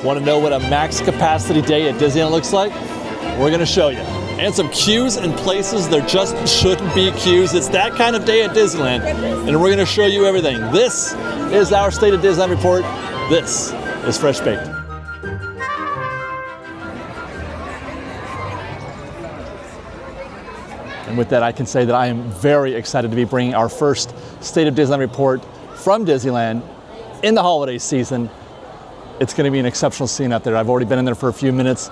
Want to know what a max capacity day at Disneyland looks like? We're going to show you. And some queues and places there just shouldn't be queues. It's that kind of day at Disneyland, and we're going to show you everything. This is our State of Disneyland report. This is Fresh Baked. And with that, I can say that I am very excited to be bringing our first State of Disneyland report from Disneyland in the holiday season. It's going to be an exceptional scene out there. I've already been in there for a few minutes.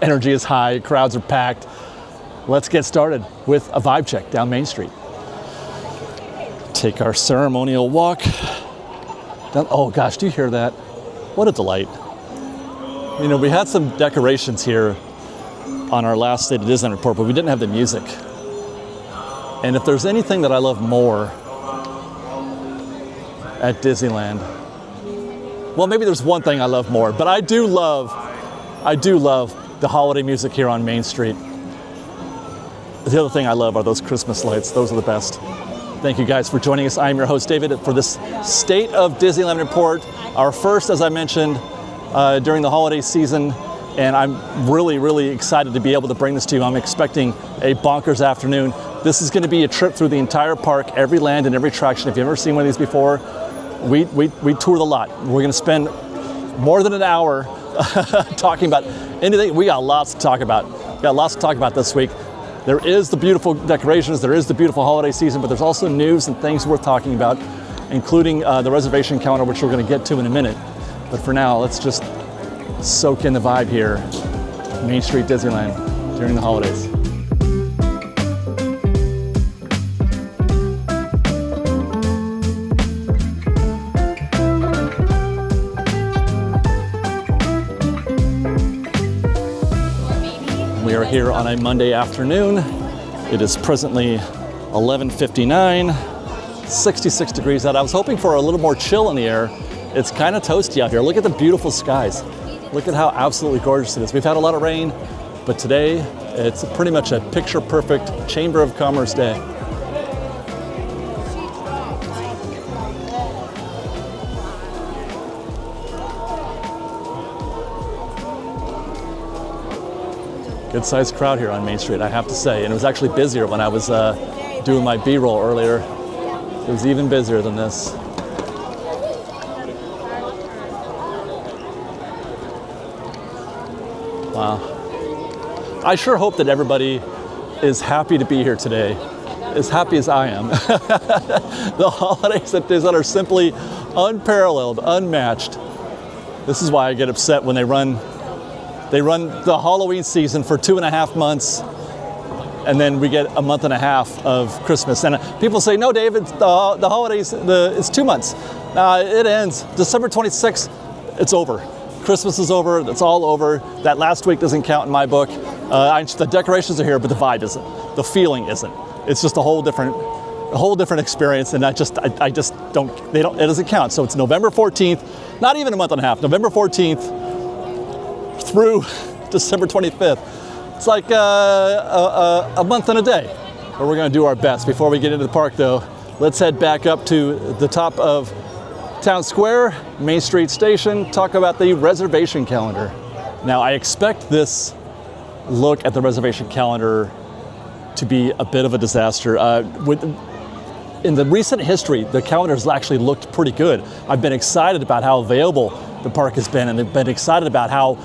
Energy is high, crowds are packed. Let's get started with a vibe check down Main Street. Take our ceremonial walk down. Oh gosh, do you hear that? What a delight. You know, we had some decorations here on our last State of Disneyland report, but we didn't have the music. And if there's anything that I love more at Disneyland, well, maybe there's one thing I love more, but I do love the holiday music here on Main Street. The other thing I love are those Christmas lights. Those are the best. Thank you guys for joining us. I am your host, David, for this State of Disneyland report. Our first, as I mentioned, during the holiday season, and I'm really, really excited to be able to bring this to you. I'm expecting a bonkers afternoon. This is going to be a trip through the entire park, every land and every attraction. If you've ever seen one of these before, we tour the lot. We're going to spend more than an hour talking about anything. We got lots to talk about. We got lots to talk about this week. There is the beautiful decorations, there is the beautiful holiday season, but there's also news and things worth talking about, including the reservation calendar, which we're going to get to in a minute. But for now, let's just soak in the vibe here, Main Street Disneyland during the holidays. We are here on a Monday afternoon. It is presently 11:59, 66 degrees out. I was hoping for a little more chill in the air. It's kind of toasty out here. Look at the beautiful skies. Look at how absolutely gorgeous it is. We've had a lot of rain, but today it's pretty much a picture-perfect Chamber of Commerce day. Good sized crowd here on Main Street, I have to say. And it was actually busier when I was doing my B-roll earlier. It was even busier than this. Wow. I sure hope that everybody is happy to be here today, as happy as I am. The holidays at Disneyland are simply unparalleled, unmatched. This is why I get upset when they run the Halloween season for 2.5 months, and then we get a month and a half of Christmas. And people say, no, David, the holidays, it's 2 months. It ends December 26th, it's over. Christmas is over, it's all over. That last week doesn't count in my book. The decorations are here, but the vibe isn't. The feeling isn't. It's just a whole different experience, and it doesn't count. So it's November 14th, not even a month and a half, November 14th, through December 25th. It's like a month and a day. But we're going to do our best. Before we get into the park, though, let's head back up to the top of Town Square, Main Street Station, talk about the reservation calendar. Now, I expect this look at the reservation calendar to be a bit of a disaster. In the recent history, the calendar's actually looked pretty good. I've been excited about how available the park has been, and I've been excited about how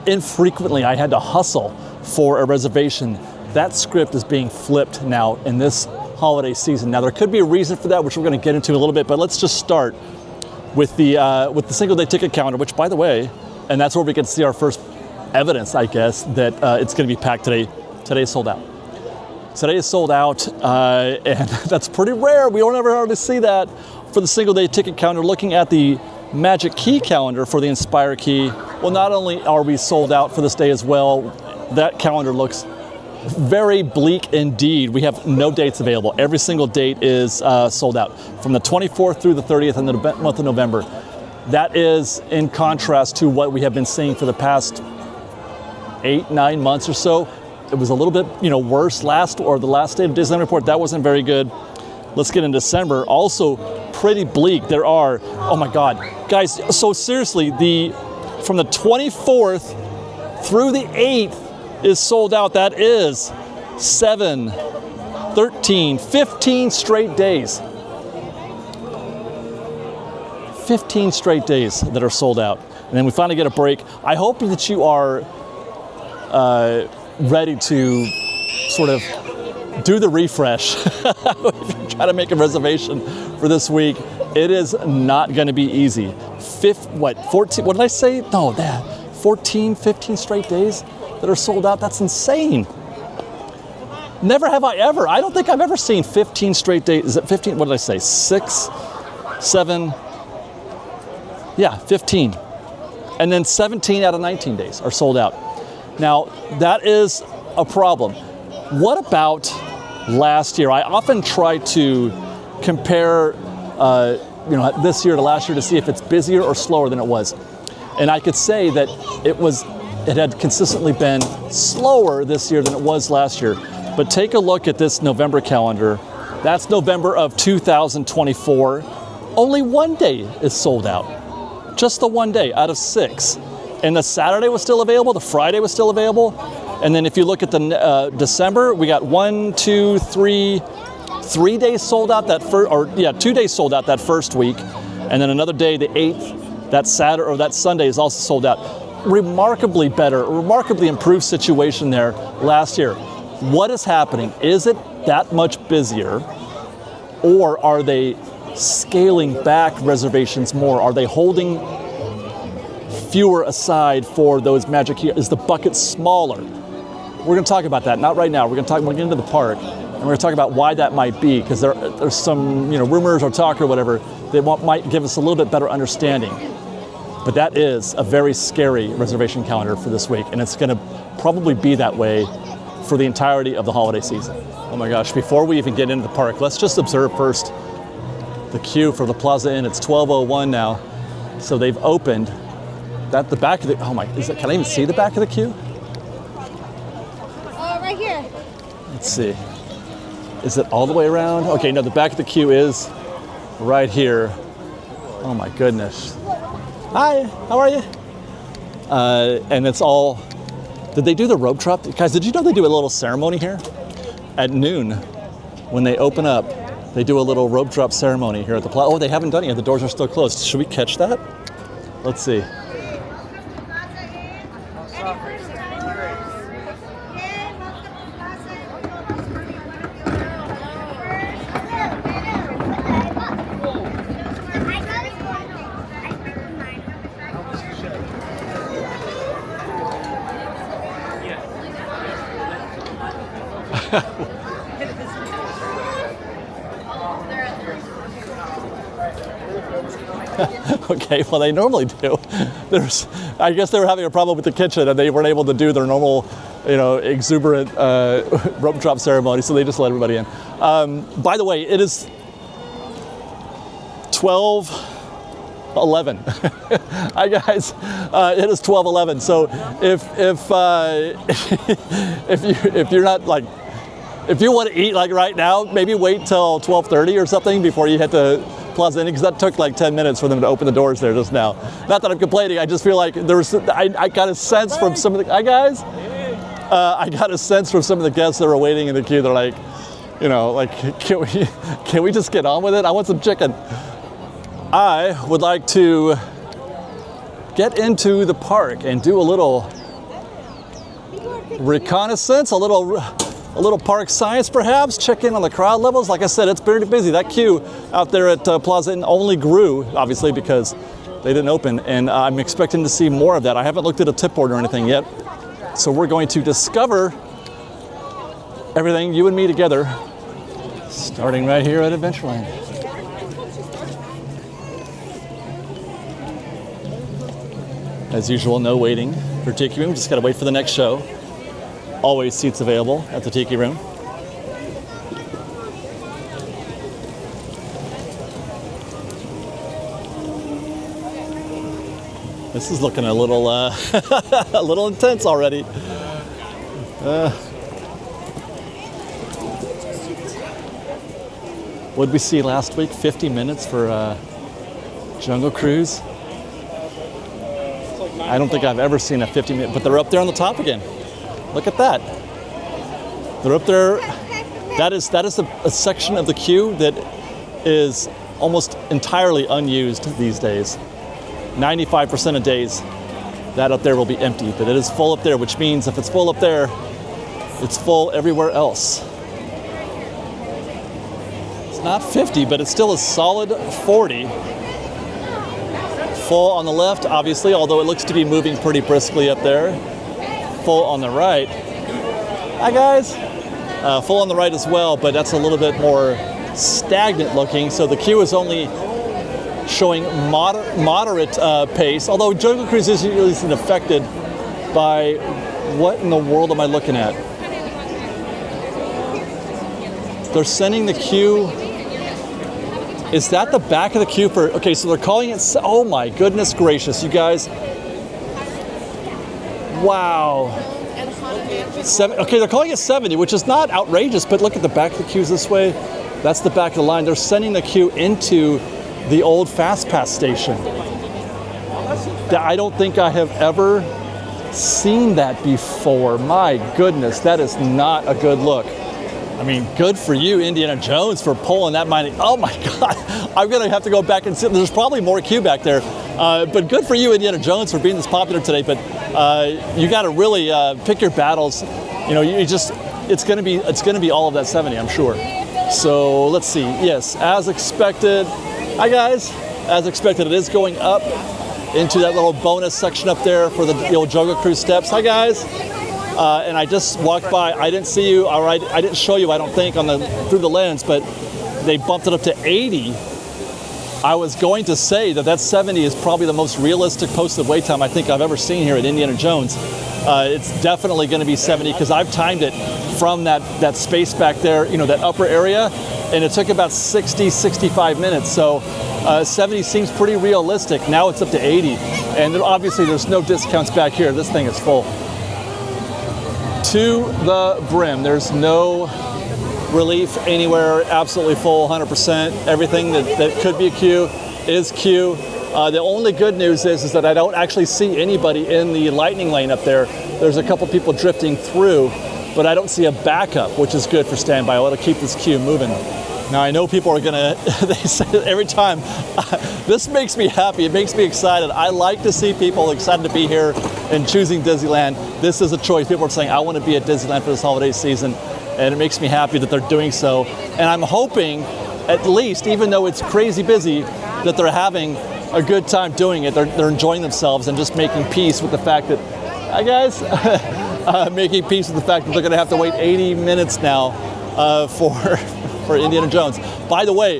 infrequently I had to hustle for a reservation. That script is being flipped now in this holiday season. Now, there could be a reason for that, which we're going to get into in a little bit, but let's just start with the single-day ticket calendar, which, by the way, and that's where we get to see our first evidence, I guess, that it's going to be packed today. Today is sold out. Today is sold out, and that's pretty rare. We don't ever hardly see that for the single-day ticket calendar. Looking at the Magic Key calendar for the Inspire Key, well, not only are we sold out for this day as well, that calendar looks very bleak indeed. We have no dates available. Every single date is sold out from the 24th through the 30th in the month of November. That is in contrast to what we have been seeing for the past 8-9 months or so. It was a little bit, worse the last State of Disneyland report. That wasn't very good. Let's get in December. Also pretty bleak. There are, oh my God, guys, so seriously, the from the 24th through the 8th is sold out. That is 7, 13, 15 straight days. 15 straight days that are sold out. And then we finally get a break. I hope that you are ready to sort of do the refresh. If you're trying to make a reservation for this week, it is not going to be easy. 14, what did I say? No, 14, 15 straight days that are sold out. That's insane. Never have I ever. I don't think I've ever seen 15 straight days. Is it 15? What did I say? 6, 7, yeah, 15. And then 17 out of 19 days are sold out. Now, that is a problem. What about last year? I often try to compare this year to last year to see if it's busier or slower than it was. And I could say that it had consistently been slower this year than it was last year. But take a look at this November calendar. That's November of 2024. Only one day is sold out. Just the one day out of 6. And the Saturday was still available, the Friday was still available. And then if you look at the December, we got 3 days sold out 2 days sold out that first week. And then another day, the 8th, that Saturday or that Sunday is also sold out. Remarkably better, remarkably improved situation there last year. What is happening? Is it that much busier, or are they scaling back reservations more? Are they holding fewer aside for those magic years? Is the bucket smaller? We're going to talk about that. Not right now. We're going to get into the park, and we're going to talk about why that might be, because there's some rumors or talk or whatever that might give us a little bit better understanding. But that is a very scary reservation calendar for this week, and it's going to probably be that way for the entirety of the holiday season. Oh my gosh, before we even get into the park, let's just observe first the queue for the Plaza Inn. It's 12:01 now, so they've opened. That the back of the, can I even see the back of the queue? Right here. Let's see. Is it all the way around? Okay, no, the back of the queue is right here. Oh my goodness. Hi, how are you? And it's all, did they do the rope drop? Guys, did you know they do a little ceremony here? At noon, when they open up, they do a little rope drop ceremony here at the Plaza. Oh, they haven't done it yet. The doors are still closed. Should we catch that? Let's see. Okay, well, they normally do. I guess they were having a problem with the kitchen and they weren't able to do their normal, exuberant rope drop ceremony, so they just let everybody in. By the way, it is 12:11. Hi guys, it is 12:11. So if you're not like, if you want to eat like right now, maybe wait till 12:30 or something before you hit the Plaza Inn, because that took like 10 minutes for them to open the doors there just now. Not that I'm complaining, I just feel like I got a sense from some of the, hi guys, I got a sense from some of the guests that were waiting in the queue. They're like, can we just get on with it? I want some chicken. I would like to get into the park and do a little reconnaissance, a little park science perhaps, check in on the crowd levels. Like I said, it's pretty busy. That queue out there at Plaza Inn only grew, obviously, because they didn't open, and I'm expecting to see more of that. I haven't looked at a tip board or anything yet, so we're going to discover everything, you and me together, starting right here at Adventureland. As usual, no waiting for Tiki Room, just gotta wait for the next show. Always seats available at the Tiki Room. This is looking a little a little intense already. What did we see last week? 50 minutes for Jungle Cruise. I don't think I've ever seen a 50-minute, but they're up there on the top again. Look at that. They're up there. That is a section of the queue that is almost entirely unused these days. 95% of days, that up there will be empty, but it is full up there, which means if it's full up there, it's full everywhere else. It's not 50, but it's still a solid 40. Full on the left, obviously, although it looks to be moving pretty briskly up there. Full on the right. Hi, guys. Full on the right as well, but that's a little bit more stagnant looking, so the queue is only showing moderate pace, although Jungle Cruise isn't affected by, what in the world am I looking at? They're sending the queue, is that the back of the queue for, okay, so they're calling it, oh my goodness gracious, you guys. Wow. Okay, they're calling it 70, which is not outrageous, but look at the back of the queues this way. That's the back of the line. They're sending the queue into the old Fast Pass station. I don't think I have ever seen that before. My goodness, that is not a good look. I mean, good for you, Indiana Jones, for pulling that money. Oh my God, I'm gonna have to go back and see. There's probably more queue back there, but good for you, Indiana Jones, for being this popular today. But you got to really pick your battles. You know, it's gonna be all of that 70, I'm sure. So let's see. Yes, as expected. Hi guys. As expected, it is going up into that little bonus section up there for the old Jungle Cruise steps. Hi guys. And I just walked by. I didn't see you, or I didn't show you, I don't think, through the lens, but they bumped it up to 80. I was going to say that 70 is probably the most realistic posted wait time I think I've ever seen here at Indiana Jones. It's definitely going to be 70 because I've timed it from that space back there, you know, that upper area, and it took about 60, 65 minutes. So 70 seems pretty realistic. Now it's up to 80, and obviously there's no discounts back here. This thing is full to the brim. There's no relief anywhere. Absolutely full, 100%. Everything that could be a queue is queue. The only good news is that I don't actually see anybody in the lightning lane up there. There's a couple people drifting through, but I don't see a backup, which is good for standby. It'll keep this queue moving. Now I know people are gonna, they say it every time, this makes me happy, it makes me excited. I like to see people excited to be here and choosing Disneyland. This is a choice. People are saying, I want to be at Disneyland for this holiday season, and it makes me happy that they're doing so. And I'm hoping, at least, even though it's crazy busy, that they're having a good time doing it. They're enjoying themselves and just making peace with the fact that, hi guys, making peace with the fact that they're gonna have to wait 80 minutes now for Indiana Jones. By the way,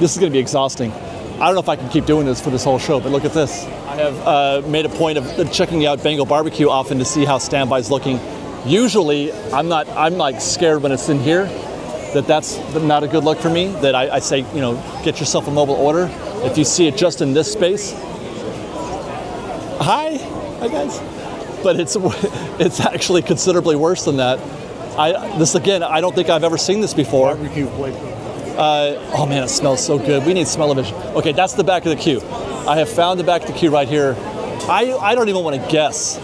this is gonna be exhausting. I don't know if I can keep doing this for this whole show, but look at this. I have made a point of checking out Bengal Barbecue often to see how standby's looking. Usually, I'm like scared when it's in here, that's not a good look for me, that I say, you know, get yourself a mobile order. If you see it just in this space. Hi guys. But it's actually considerably worse than that. This again, I don't think I've ever seen this before. Barbecue place. Oh man, it smells so good. We need smell-o-vision. Okay, that's the back of the queue. I have found the back of the queue right here. I don't even want to guess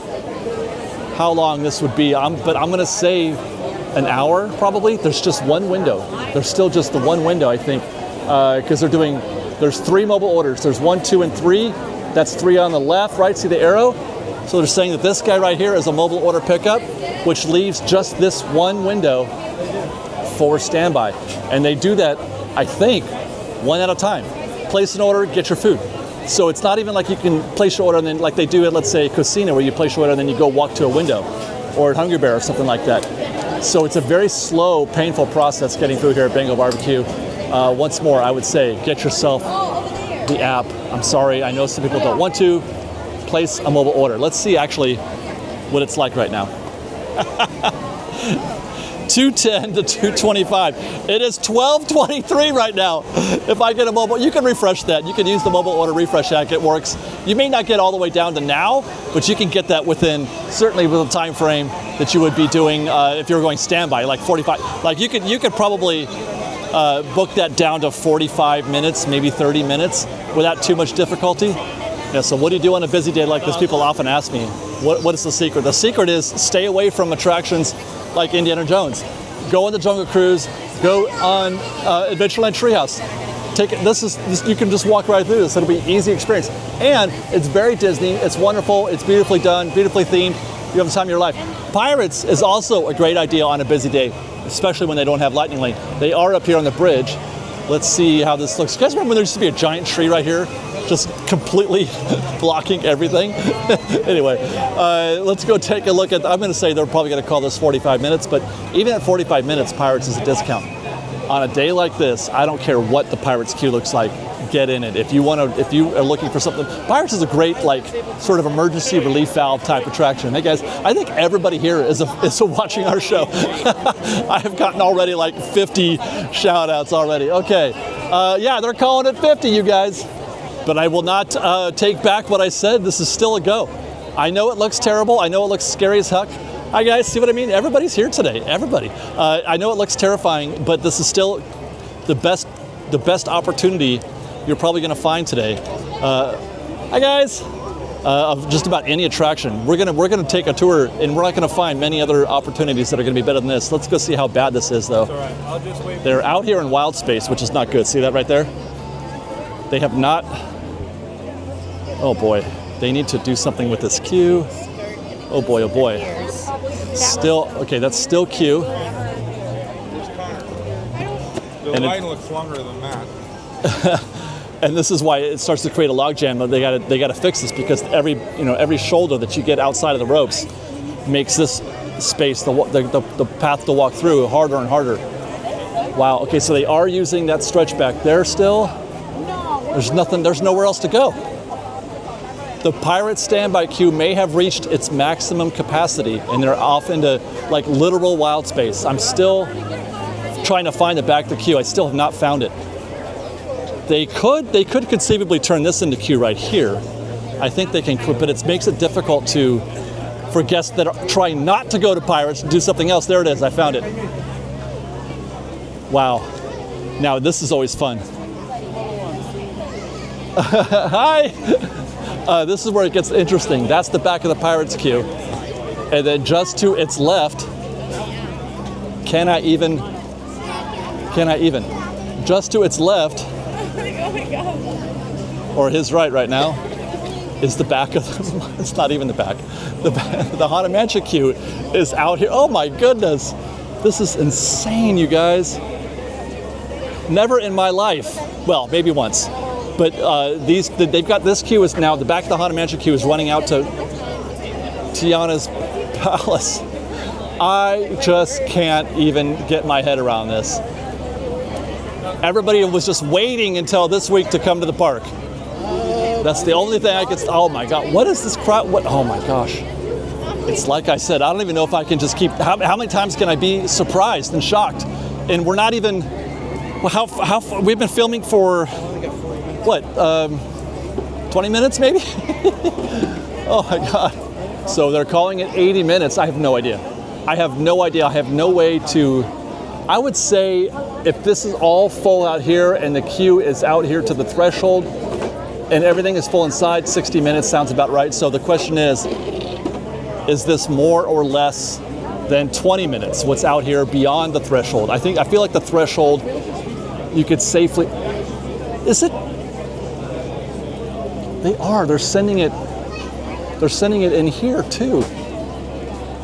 how long this would be, but I'm gonna say an hour probably. There's just one window. There's still just the one window, I think, because there's 3 mobile orders. There's 1, 2, and 3. That's 3 on the left, right? See the arrow? So they're saying that this guy right here is a mobile order pickup, which leaves just this one window for standby. And they do that, I think, one at a time. Place an order, get your food. So it's not even like you can place your order and then, like they do at, let's say, Casino, where you place your order and then you go walk to a window, or at Hungry Bear or something like that. So it's a very slow, painful process getting food here at Bengal Barbecue. Once more, I would say, get yourself the app. I'm sorry, I know some people don't want to. Place a mobile order. Let's see actually what it's like right now. 210 to 225. It is 12:23 right now. If I get a mobile, you can refresh that. You can use the mobile order refresh app. It works. You may not get all the way down to now, but you can get that certainly with a time frame that you would be doing if you were going standby, like 45. Like you could probably book that down to 45 minutes, maybe 30 minutes without too much difficulty. Yeah, so what do you do on a busy day like this? People often ask me, what is the secret? The secret is stay away from attractions like Indiana Jones. Go on the Jungle Cruise, go on Adventureland Treehouse. You can just walk right through this. It'll be an easy experience. And it's very Disney, it's wonderful, it's beautifully done, beautifully themed. You have the time of your life. Pirates is also a great idea on a busy day, especially when they don't have Lightning Lane. They are up here on the bridge. Let's see how this looks. You guys remember when there used to be a giant tree right here? Just completely blocking everything. Anyway, let's go take a look at, I'm gonna say they're probably gonna call this 45 minutes, but even at 45 minutes, Pirates is a discount. On a day like this, I don't care what the Pirates queue looks like, get in it. If you are looking for something, Pirates is a great, like, sort of emergency relief valve type attraction. Hey guys, I think everybody here is watching our show. I have gotten already like 50 shout outs already. Okay, yeah, they're calling it 50, you guys. But I will not take back what I said. This is still a go. I know it looks terrible. I know it looks scary as heck. Hi guys, see what I mean? Everybody's here today, everybody. I know it looks terrifying, but this is still the best opportunity you're probably gonna find today. Hi guys, of just about any attraction. We're gonna take a tour, and we're not gonna find many other opportunities that are gonna be better than this. Let's go see how bad this is though. All right. I'll just wait. They're out here in wild space, which is not good. See that right there? They have not, oh boy. They need to do something with this queue. Oh boy, oh boy. Still, okay, that's still queue. The line looks longer than that. And this is why it starts to create a logjam. They gotta fix this, because every shoulder that you get outside of the ropes makes this space, the path to walk through, harder and harder. Wow. Okay, so they are using that stretch back there still. There's nowhere else to go. The Pirates standby queue may have reached its maximum capacity, and they're off into like literal wild space. I'm still trying to find the back of the queue. I still have not found it. They could conceivably turn this into queue right here. I think they can, but it makes it difficult for guests that are trying not to go to Pirates to do something else. There it is, I found it. Wow. Now this is always fun. Hi. This is where it gets interesting. That's the back of the Pirates queue. And then just to its left, can I even? Just to its left, or his right now, is the back of the, it's not even the back. The Haunted Mansion queue is out here. Oh my goodness. This is insane, you guys. Never in my life, well, maybe once, but they've got this queue is now, the back of the Haunted Mansion queue is running out to Tiana's palace. I just can't even get my head around this. Everybody was just waiting until this week to come to the park. That's the only thing I could, oh my God, what is this crowd? Oh my gosh. It's like I said, I don't even know if I can just keep, how many times can I be surprised and shocked? And we're not even, well, we've been filming for, what, 20 minutes maybe? Oh my God. So they're calling it 80 minutes. I have no idea. I have no way to, I would say if this is all full out here and the queue is out here to the threshold and everything is full inside, 60 minutes sounds about right. So the question is this more or less than 20 minutes, what's out here beyond the threshold? I feel like the threshold, you could safely, is it? They're sending it in here too.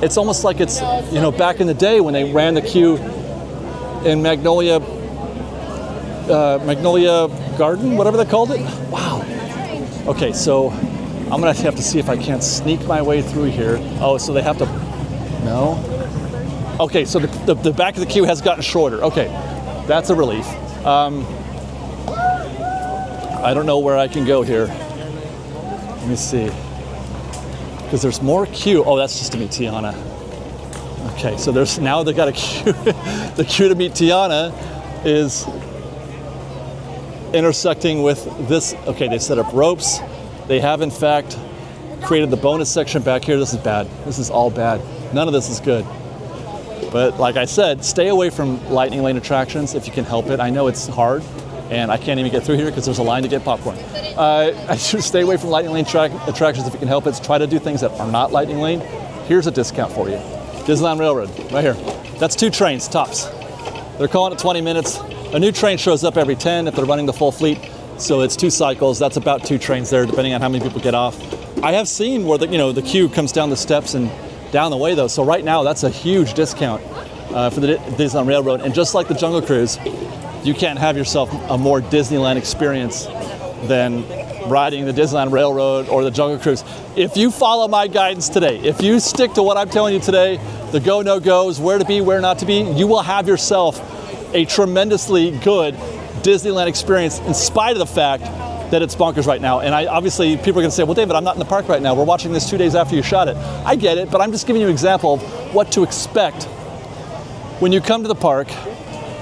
It's almost like it's, back in the day when they ran the queue in Magnolia Garden, whatever they called it. Wow. Okay, so I'm gonna have to see if I can't sneak my way through here. Oh, so they have to, no? Okay, so the back of the queue has gotten shorter. Okay, that's a relief. I don't know where I can go here. Let me see. Because there's more queue. Oh, that's just to meet Tiana. Okay, so now they got a queue. The queue to meet Tiana is intersecting with this. Okay, they set up ropes. They have, in fact, created the bonus section back here. This is bad. This is all bad. None of this is good. But like I said, stay away from Lightning Lane attractions if you can help it. I know it's hard. and I can't even get through here because there's a line to get popcorn. I should stay away from Lightning Lane attractions if you can help it. Try to do things that are not Lightning Lane. Here's a discount for you. Disneyland Railroad, right here. That's 2 trains, tops. They're calling it 20 minutes. A new train shows up every 10 if they're running the full fleet. So it's 2 cycles. That's about 2 trains there, depending on how many people get off. I have seen where the queue comes down the steps and down the way though. So right now, that's a huge discount for the Disneyland Railroad. And just like the Jungle Cruise, you can't have yourself a more Disneyland experience than riding the Disneyland Railroad or the Jungle Cruise. If you follow my guidance today, if you stick to what I'm telling you today, the go, no goes, where to be, where not to be, you will have yourself a tremendously good Disneyland experience in spite of the fact that it's bonkers right now. And obviously people are gonna say, well, David, I'm not in the park right now. We're watching this 2 days after you shot it. I get it, but I'm just giving you an example of what to expect when you come to the park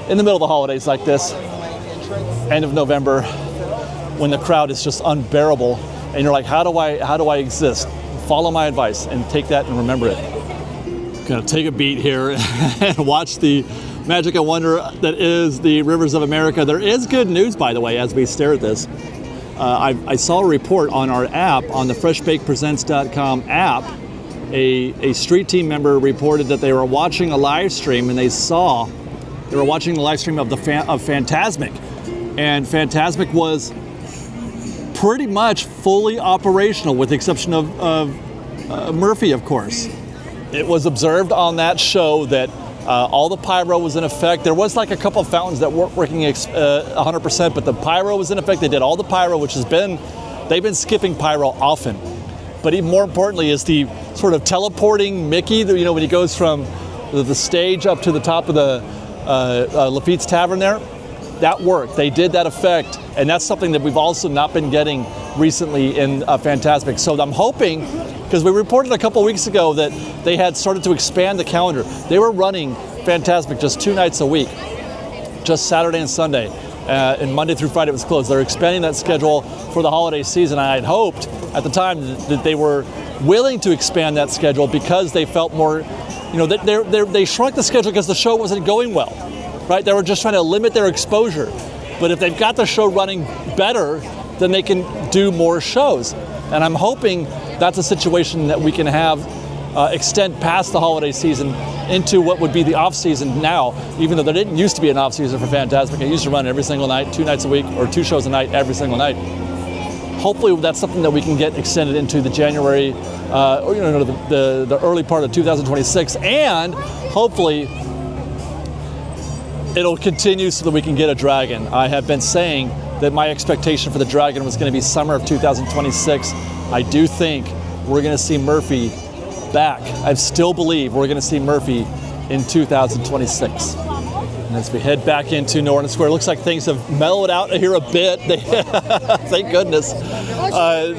in the middle of the holidays like this, end of November, when the crowd is just unbearable, and you're like, how do I exist? Follow my advice and take that and remember it. Gonna take a beat here and watch the magic and wonder that is the Rivers of America. There is good news, by the way, as we stare at this. I saw a report on our app, on the freshbakepresents.com app. A street team member reported that they were watching a live stream and they were watching the live stream of Fantasmic. And Fantasmic was pretty much fully operational with the exception of Murphy, of course. It was observed on that show that all the pyro was in effect. There was like a couple of fountains that weren't working 100%, but the pyro was in effect. They did all the pyro, which they've been skipping pyro often. But even more importantly is the sort of teleporting Mickey, when he goes from the stage up to the top of the Lafitte's Tavern there. That worked. They did that effect, and that's something that we've also not been getting recently in Fantasmic. So I'm hoping, because we reported a couple weeks ago that they had started to expand the calendar. They were running Fantasmic just 2 nights a week, just Saturday and Sunday, and Monday through Friday it was closed. They're expanding that schedule for the holiday season. I had hoped at the time that they were willing to expand that schedule because they felt more, they shrunk the schedule because the show wasn't going well. Right? They were just trying to limit their exposure. But if they've got the show running better, then they can do more shows. And I'm hoping that's a situation that we can have extend past the holiday season into what would be the off season now, even though there didn't used to be an off season for Fantasmic. It used to run every single night, 2 nights a week, or 2 shows a night every single night. Hopefully that's something that we can get extended into the January, the early part of 2026, and hopefully it'll continue so that we can get a Dragon. I have been saying that my expectation for the Dragon was going to be summer of 2026. I do think we're going to see Murphy back. I still believe we're going to see Murphy in 2026. And as we head back into Norton Square, it looks like things have mellowed out here a bit. Thank goodness.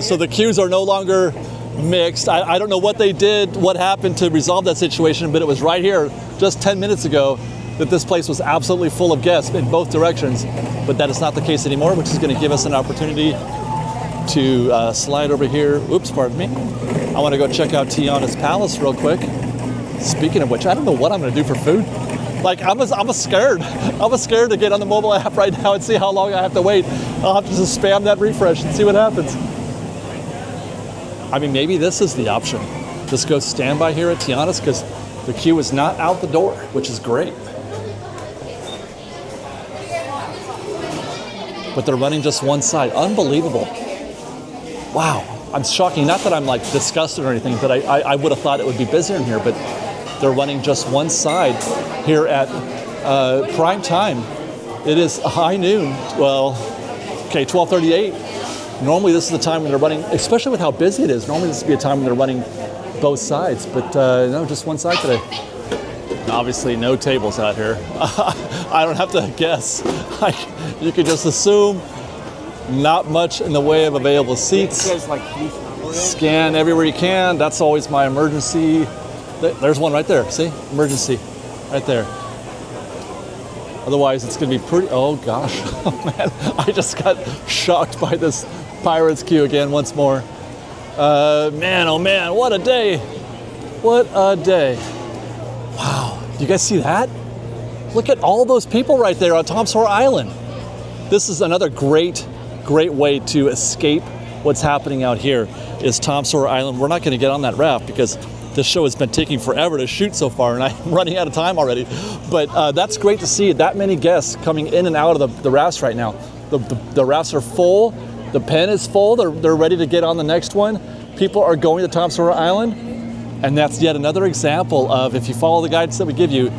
So the queues are no longer mixed. I don't know what they did, what happened to resolve that situation, but it was right here just 10 minutes ago that this place was absolutely full of guests in both directions, but that is not the case anymore, which is going to give us an opportunity to slide over here. Oops, pardon me. I want to go check out Tiana's Palace real quick. Speaking of which, I don't know what I'm going to do for food. Like, I'm scared. I'm scared to get on the mobile app right now and see how long I have to wait. I'll have to just spam that refresh and see what happens. I mean, maybe this is the option. Just go stand by here at Tiana's because the queue is not out the door, which is great. But they're running just one side. Unbelievable. Wow. I'm shocking. Not that I'm like disgusted or anything, but I would have thought it would be busier in here, but they're running just one side here at prime time. It is high noon. Well, okay, 12:38. Normally this is the time when they're running, especially with how busy it is. Normally this would be a time when they're running both sides, but no, just one side today. Obviously no tables out here. I don't have to guess. You could just assume not much in the way of available seats. Scan everywhere you can. That's always my emergency. There's one right there. See? Emergency. Right there. Otherwise, it's going to be pretty... Oh, gosh. Oh, man. I just got shocked by this Pirates queue again once more. Man, oh, man. What a day. What a day. Wow. Do you guys see that? Look at all those people right there on Tom Sawyer Island. this is another great way to escape what's happening out here is Tom Sawyer Island. We're not going to get on that raft because this show has been taking forever to shoot so far, and I'm running out of time already. But that's great to see that many guests coming in and out of the rafts right now. The rafts are full. The pen is full. They're ready to get on the next one. People are going to Tom Sawyer Island, and that's yet another example of, if you follow the guidance that we give you,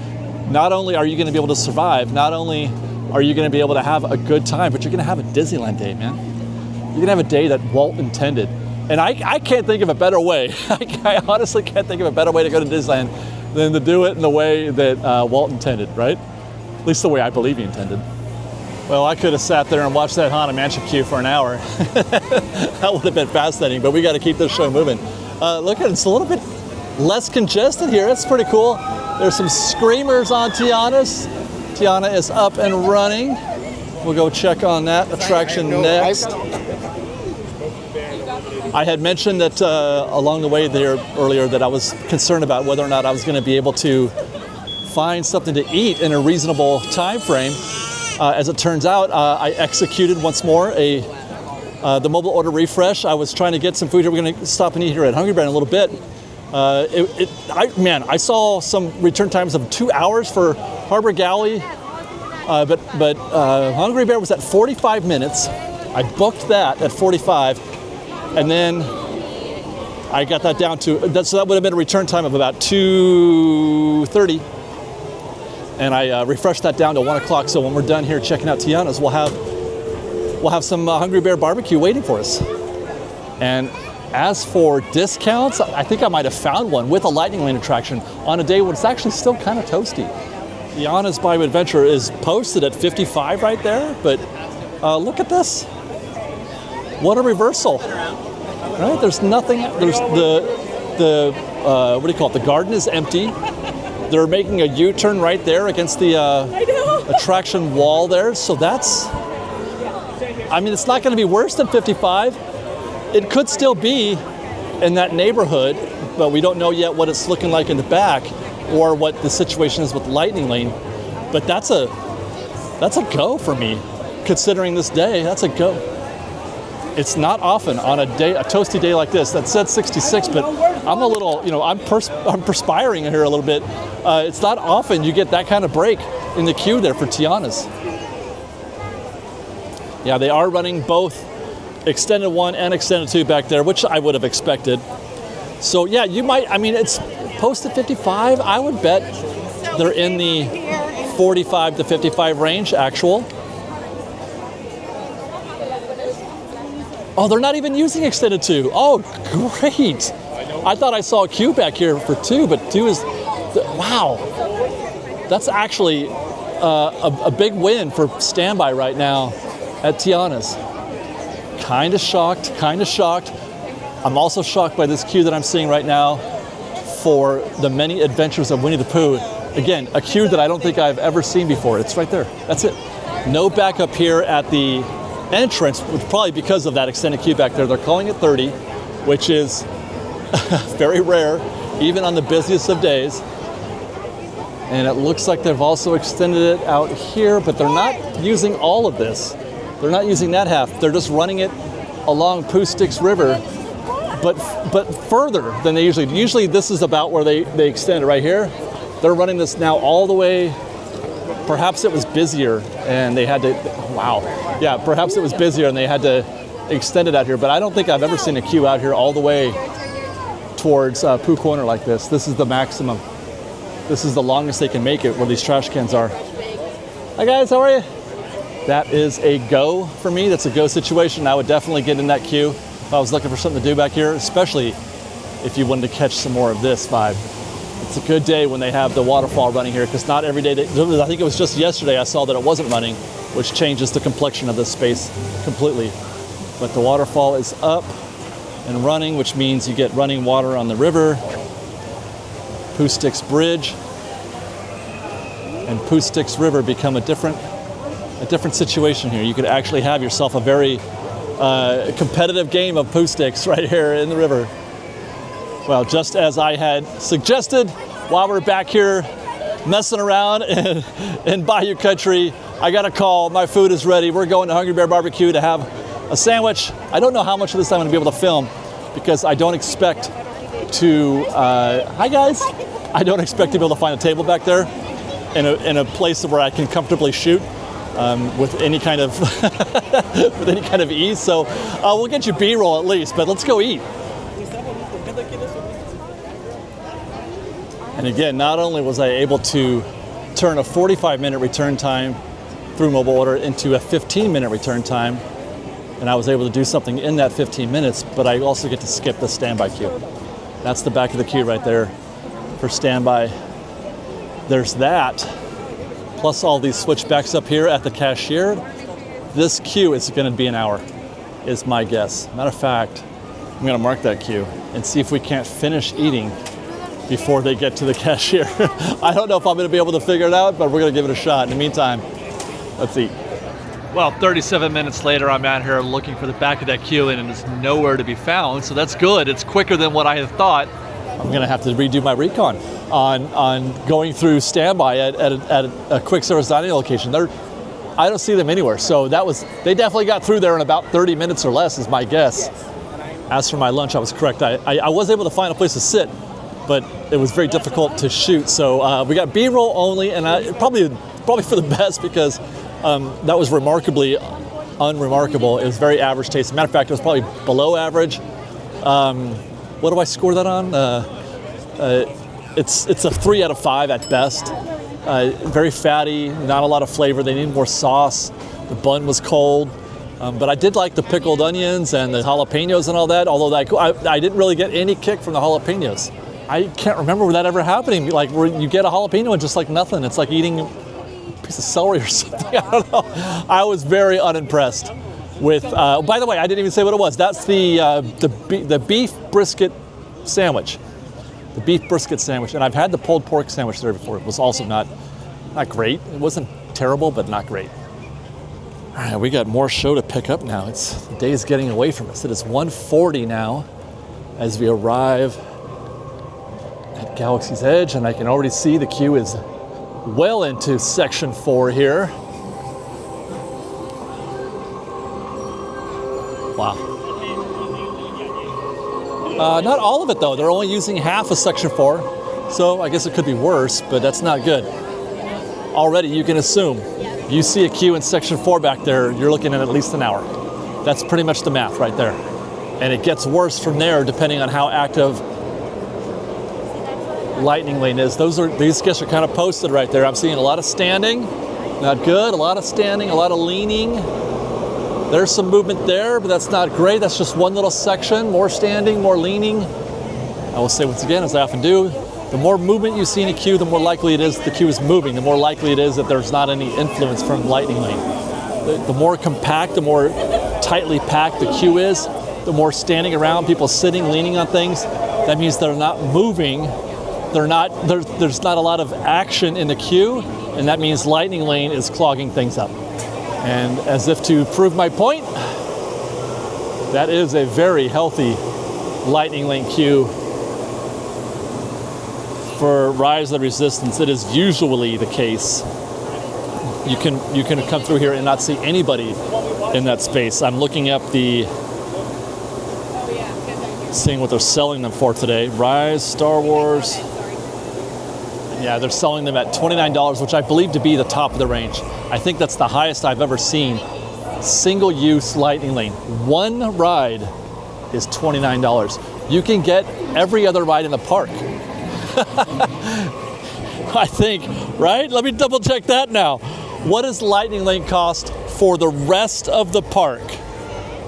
not only are you going to be able to survive, not only are you going to be able to have a good time, but you're going to have a Disneyland day, man. You're going to have a day that Walt intended. And I can't think of a better way. I honestly can't think of a better way to go to Disneyland than to do it in the way that Walt intended, right? At least the way I believe he intended. Well, I could have sat there and watched that Haunted Mansion queue for an hour. That would have been fascinating, but we got to keep this show moving. Look at it, it's a little bit less congested here. That's pretty cool. There's some screamers on Tiana's. Tiana is up and running. We'll go check on that attraction next. I had mentioned that along the way there earlier that I was concerned about whether or not I was going to be able to find something to eat in a reasonable time frame. As it turns out, I executed once more the mobile order refresh. I was trying to get some food here. We're going to stop and eat here at Hungry Bear in a little bit. I saw some return times of 2 hours for Harbor Galley, but Hungry Bear was at 45 minutes. I booked that at 45. And then I got that down to, so that would have been a return time of about 2:30. And I refreshed that down to 1 o'clock. So when we're done here checking out Tiana's, we'll have some Hungry Bear barbecue waiting for us. And as for discounts, I think I might have found one with a Lightning Lane attraction on a day when it's actually still kind of toasty. Tiana's Bayou Adventure is posted at 55 right there, but look at this. What a reversal, right? There's nothing, there's the what do you call it? The garden is empty. They're making a U-turn right there against the attraction wall there. So that's, I mean, it's not going to be worse than 55. It could still be in that neighborhood, but we don't know yet what it's looking like in the back or what the situation is with Lightning Lane. But that's a go for me, considering this day. That's a go. It's not often on a toasty day like this. That said 66, but I'm a little, I'm perspiring here a little bit. It's not often you get that kind of break in the queue there for Tiana's. Yeah, they are running both Extended 1 and Extended 2 back there, which I would have expected. So yeah, you might, I mean, it's posted 55. I would bet they're in the 45 to 55 range actual. Oh, they're not even using Extended 2. Oh, great. I thought I saw a queue back here for 2, but 2 is, wow. That's actually a big win for standby right now at Tiana's. Kind of shocked. I'm also shocked by this queue that I'm seeing right now for the Many Adventures of Winnie the Pooh. Again, a queue that I don't think I've ever seen before. It's right there. That's it. No backup here at the entrance, which probably because of that extended queue back there. They're calling it 30, which is very rare, even on the busiest of days. And it looks like they've also extended it out here, but they're not using all of this. They're not using that half. They're just running it along Pooh Sticks River, but further than they usually do. Usually this is about where they extend it right here. They're running this now all the way. Perhaps it was busier and they had to, wow. Yeah, perhaps it was busier and they had to extend it out here, but I don't think I've ever seen a queue out here all the way towards Pooh Corner like this. This is the maximum. This is the longest they can make it where these trash cans are. Hi guys, how are you? That is a go for me. That's a go situation. I would definitely get in that queue if I was looking for something to do back here, especially if you wanted to catch some more of this vibe. It's a good day when they have the waterfall running here, because not every day, I think it was just yesterday I saw that it wasn't running, which changes the complexion of this space completely. But the waterfall is up and running, which means you get running water on the river. Pooh Sticks Bridge and Pooh Sticks River become a different situation here. You could actually have yourself a very competitive game of Pooh Sticks right here in the river. Well, just as I had suggested while we're back here messing around in Bayou Country, I got a call. My food is ready. We're going to Hungry Bear Barbecue to have a sandwich. I don't know how much of this I'm going to be able to film because I don't expect to. Hi guys. I don't expect to be able to find a table back there in a place where I can comfortably shoot with any kind of with any kind of ease. So we'll get you B-roll at least, but let's go eat. And again, not only was I able to turn a 45-minute return time through mobile order into a 15-minute return time, and I was able to do something in that 15 minutes, but I also get to skip the standby queue. That's the back of the queue right there for standby. There's that, plus all these switchbacks up here at the cashier. This queue is going to be an hour, is my guess. Matter of fact, I'm going to mark that queue and see if we can't finish eating before they get to the cashier. I don't know if I'm going to be able to figure it out, but we're going to give it a shot. In the meantime, let's eat. Well, 37 minutes later, I'm out here looking for the back of that queue, and it is nowhere to be found, so that's good. It's quicker than what I had thought. I'm going to have to redo my recon on going through standby at a quick service dining location. I don't see them anywhere, so they definitely got through there in about 30 minutes or less, is my guess. As for my lunch, I was correct. I was able to find a place to sit, but it was very difficult to shoot. So we got B-roll only, and probably for the best because that was remarkably unremarkable. It was very average taste. Matter of fact, it was probably below average. What do I score that on? It's a 3 out of 5 at best. Very fatty, not a lot of flavor. They need more sauce. The bun was cold. But I did like the pickled onions and the jalapenos and all that, although I didn't really get any kick from the jalapenos. I can't remember that ever happening, like where you get a jalapeno and just like nothing. It's like eating a piece of celery or something. I don't know. I was very unimpressed with, by the way, I didn't even say what it was. That's the beef brisket sandwich. The beef brisket sandwich. And I've had the pulled pork sandwich there before. It was also not great. It wasn't terrible, but not great. All right, we got more show to pick up now. The day is getting away from us. It is 1:40 now as we arrive at Galaxy's Edge, and I can already see the queue is well into section 4 here. Wow. Not all of it though. They're only using half of section 4, so I guess it could be worse, but that's not good. Already you can assume you see a queue in section 4 back there, you're looking at least an hour. That's pretty much the math right there. And it gets worse from there depending on how active Lightning Lane is. These guests are kind of posted right there. I'm seeing a lot of standing, not good. A lot of standing, a lot of leaning. There's some movement there, but that's not great. That's just one little section. More standing, more leaning. I will say once again, as I often do, the more movement you see in a queue, the more likely it is the queue is moving. The more likely it is that there's not any influence from Lightning Lane. The more compact, the more tightly packed the queue is, the more standing around, people sitting, leaning on things. That means they're not moving. There's not a lot of action in the queue, and that means Lightning Lane is clogging things up. And as if to prove my point, that is a very healthy Lightning Lane queue. For Rise of the Resistance, it is usually the case. You can come through here and not see anybody in that space. I'm looking up seeing what they're selling them for today. Rise, Star Wars. Yeah, they're selling them at $29, which I believe to be the top of the range. I think that's the highest I've ever seen. Single-use Lightning Lane. One ride is $29. You can get every other ride in the park. I think, right? Let me double check that now. What does Lightning Lane cost for the rest of the park?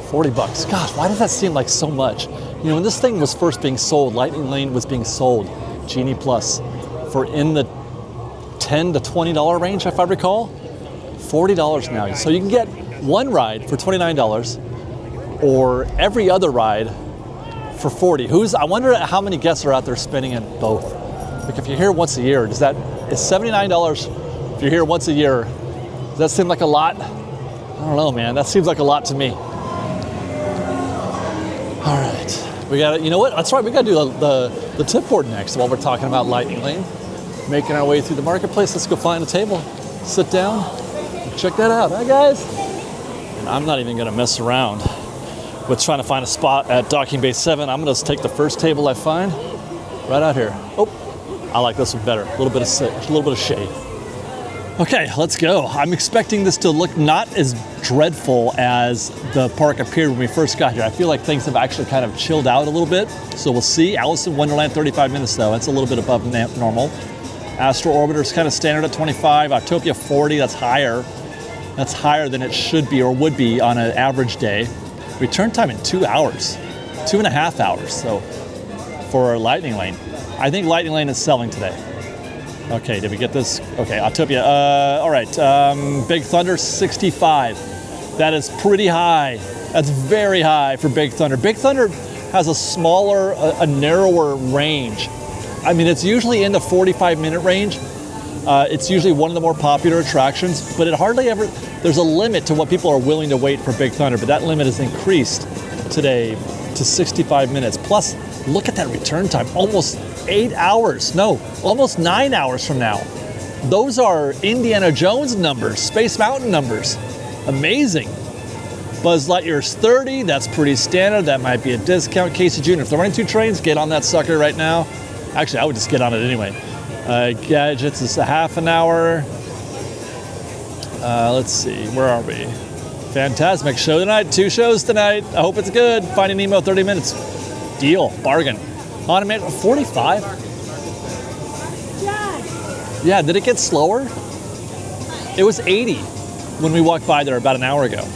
$40. Gosh, why does that seem like so much? You know, when this thing was first being sold, Lightning Lane was being sold, Genie Plus, for in the $10 to $20 range, if I recall. $40 now. So you can get one ride for $29 or every other ride for $40. I wonder how many guests are out there spending in both. Like if you're here once a year, is $79 if you're here once a year? Does that seem like a lot? I don't know, man. That seems like a lot to me. All right, we got it. You know what? That's right. We got to do the tip board next while we're talking about Lightning Lane. Making our way through the marketplace. Let's go find a table, sit down, Check that out. Hi, guys. And I'm not even going to mess around with trying to find a spot at Docking Bay 7. I'm going to take the first table I find right out here. Oh, I like this one better. A little bit of shade. Okay, let's go. I'm expecting this to look not as dreadful as the park appeared when we first got here. I feel like things have actually kind of chilled out a little bit. So we'll see. Alice in Wonderland, 35 minutes though. That's a little bit above normal. Astro Orbiter is kind of standard at 25. Autopia 40, that's higher. That's higher than it should be or would be on an average day. Return time in 2 hours, 2.5 hours. So for Lightning Lane, I think Lightning Lane is selling today. Okay, did we get this? Okay, Autopia. All right, Big Thunder 65. That is pretty high. That's very high for Big Thunder. Big Thunder has a smaller, a narrower range. I mean, it's usually in the 45-minute range. It's usually one of the more popular attractions, but it hardly ever, there's a limit to what people are willing to wait for Big Thunder, but that limit is increased today to 65 minutes. Plus, look at that return time, almost 8 hours. No, almost 9 hours from now. Those are Indiana Jones numbers, Space Mountain numbers. Amazing. Buzz Lightyear's 30, that's pretty standard. That might be a discount. Casey Jr., if they're running 2 trains, get on that sucker right now. Actually, I would just get on it anyway. Gadgets is a half an hour. Let's see, where are we? Fantasmic show tonight, 2 shows tonight. I hope it's good. Finding Nemo, 30 minutes. Deal, bargain. Automated, 45? Yeah, did it get slower? It was 80 when we walked by there about an hour ago.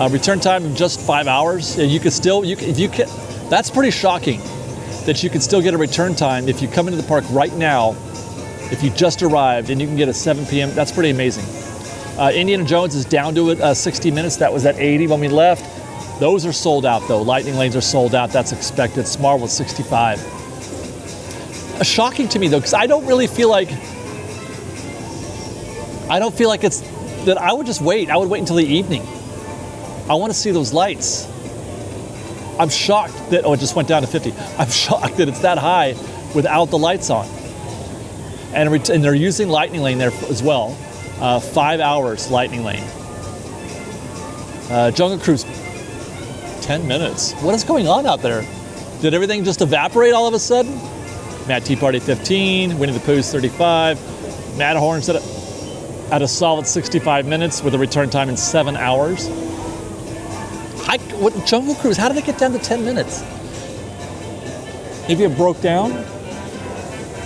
Return time just 5 hours. You could still, that's pretty shocking that you can still get a return time if you come into the park right now, if you just arrived and you can get a 7 p.m. That's pretty amazing. Indiana Jones is down to it, 60 minutes. That was at 80 when we left. Those are sold out though. Lightning Lanes are sold out. That's expected. Smart was 65. Shocking to me though, because I don't feel like it's that I would just wait. I would wait until the evening. I want to see those lights. I'm shocked that, it just went down to 50. I'm shocked that it's that high without the lights on. And they're using Lightning Lane there as well. 5 hours Lightning Lane. Jungle Cruise, 10 minutes. What is going on out there? Did everything just evaporate all of a sudden? Mad Tea Party 15, Winnie the Pooh's 35. Matterhorn's at a solid 65 minutes with a return time in 7 hours. Jungle Cruise, how did it get down to 10 minutes? Maybe it broke down?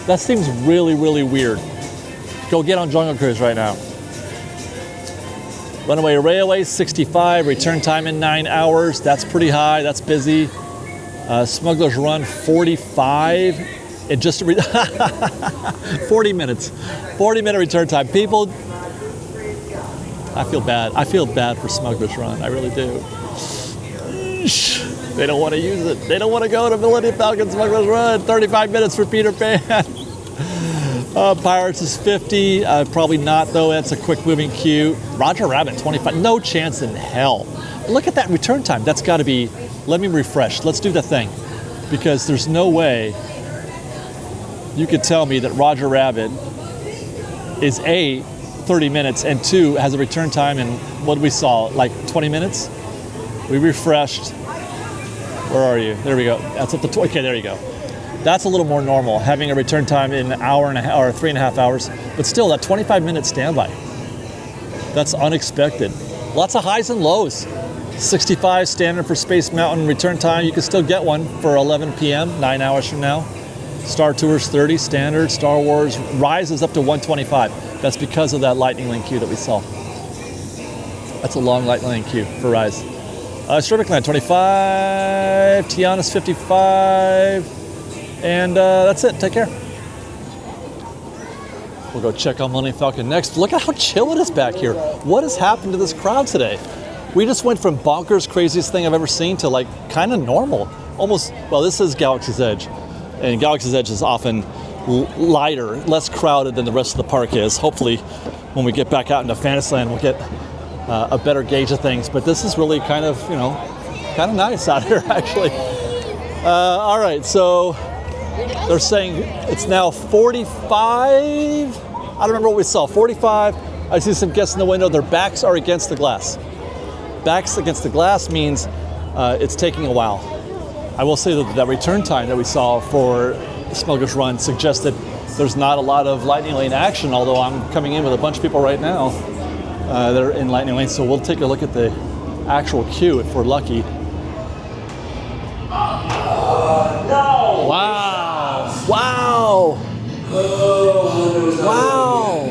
That seems really, really weird. Go get on Jungle Cruise right now. Runaway Railway, 65, return time in 9 hours. That's pretty high, that's busy. Smuggler's Run, 45. It just, 40 minutes. 40-minute return time. People, I feel bad. I feel bad for Smuggler's Run, I really do. They don't want to use it. They don't want to go to Millennium Falcon Smuggler's Run. 35 minutes for Peter Pan. Pirates is 50. Probably not, though. That's a quick-moving queue. Roger Rabbit, 25. No chance in hell. Look at that return time. That's got to be... Let me refresh. Let's do the thing. Because there's no way you could tell me that Roger Rabbit is A, 30 minutes, and 2, has a return time in, what we saw, like 20 minutes? We refreshed. Where are you? There we go. That's up to okay, there you go. That's a little more normal, having a return time in an hour and a half or 3.5 hours. But still, that 25-minute standby. That's unexpected. Lots of highs and lows. 65 standard for Space Mountain return time. You can still get one for 11 p.m., 9 hours from now. Star Tours 30 standard. Star Wars rises up to 125. That's because of that Lightning Lane queue that we saw. That's a long Lightning Lane queue for Rise. Land 25, Tiana's 55, and that's it. Take care. We'll go check on Millennium Falcon next. Look at how chill it is back here. What has happened to this crowd today? We just went from bonkers, craziest thing I've ever seen to like kind of normal. Almost, well, this is Galaxy's Edge, and Galaxy's Edge is often lighter, less crowded than the rest of the park is. Hopefully, when we get back out into Fantasyland, we'll get a better gauge of things, but this is really kind of, kind of nice out here, actually. All right, so they're saying it's now 45. I don't remember what we saw. 45. I see some guests in the window. Their backs are against the glass. Backs against the glass means it's taking a while. I will say that return time that we saw for Smuggler's Run suggested there's not a lot of Lightning Lane action, although I'm coming in with a bunch of people right now that are in Lightning Lane, so we'll take a look at the actual queue if we're lucky. No! Wow! Wow! Wow!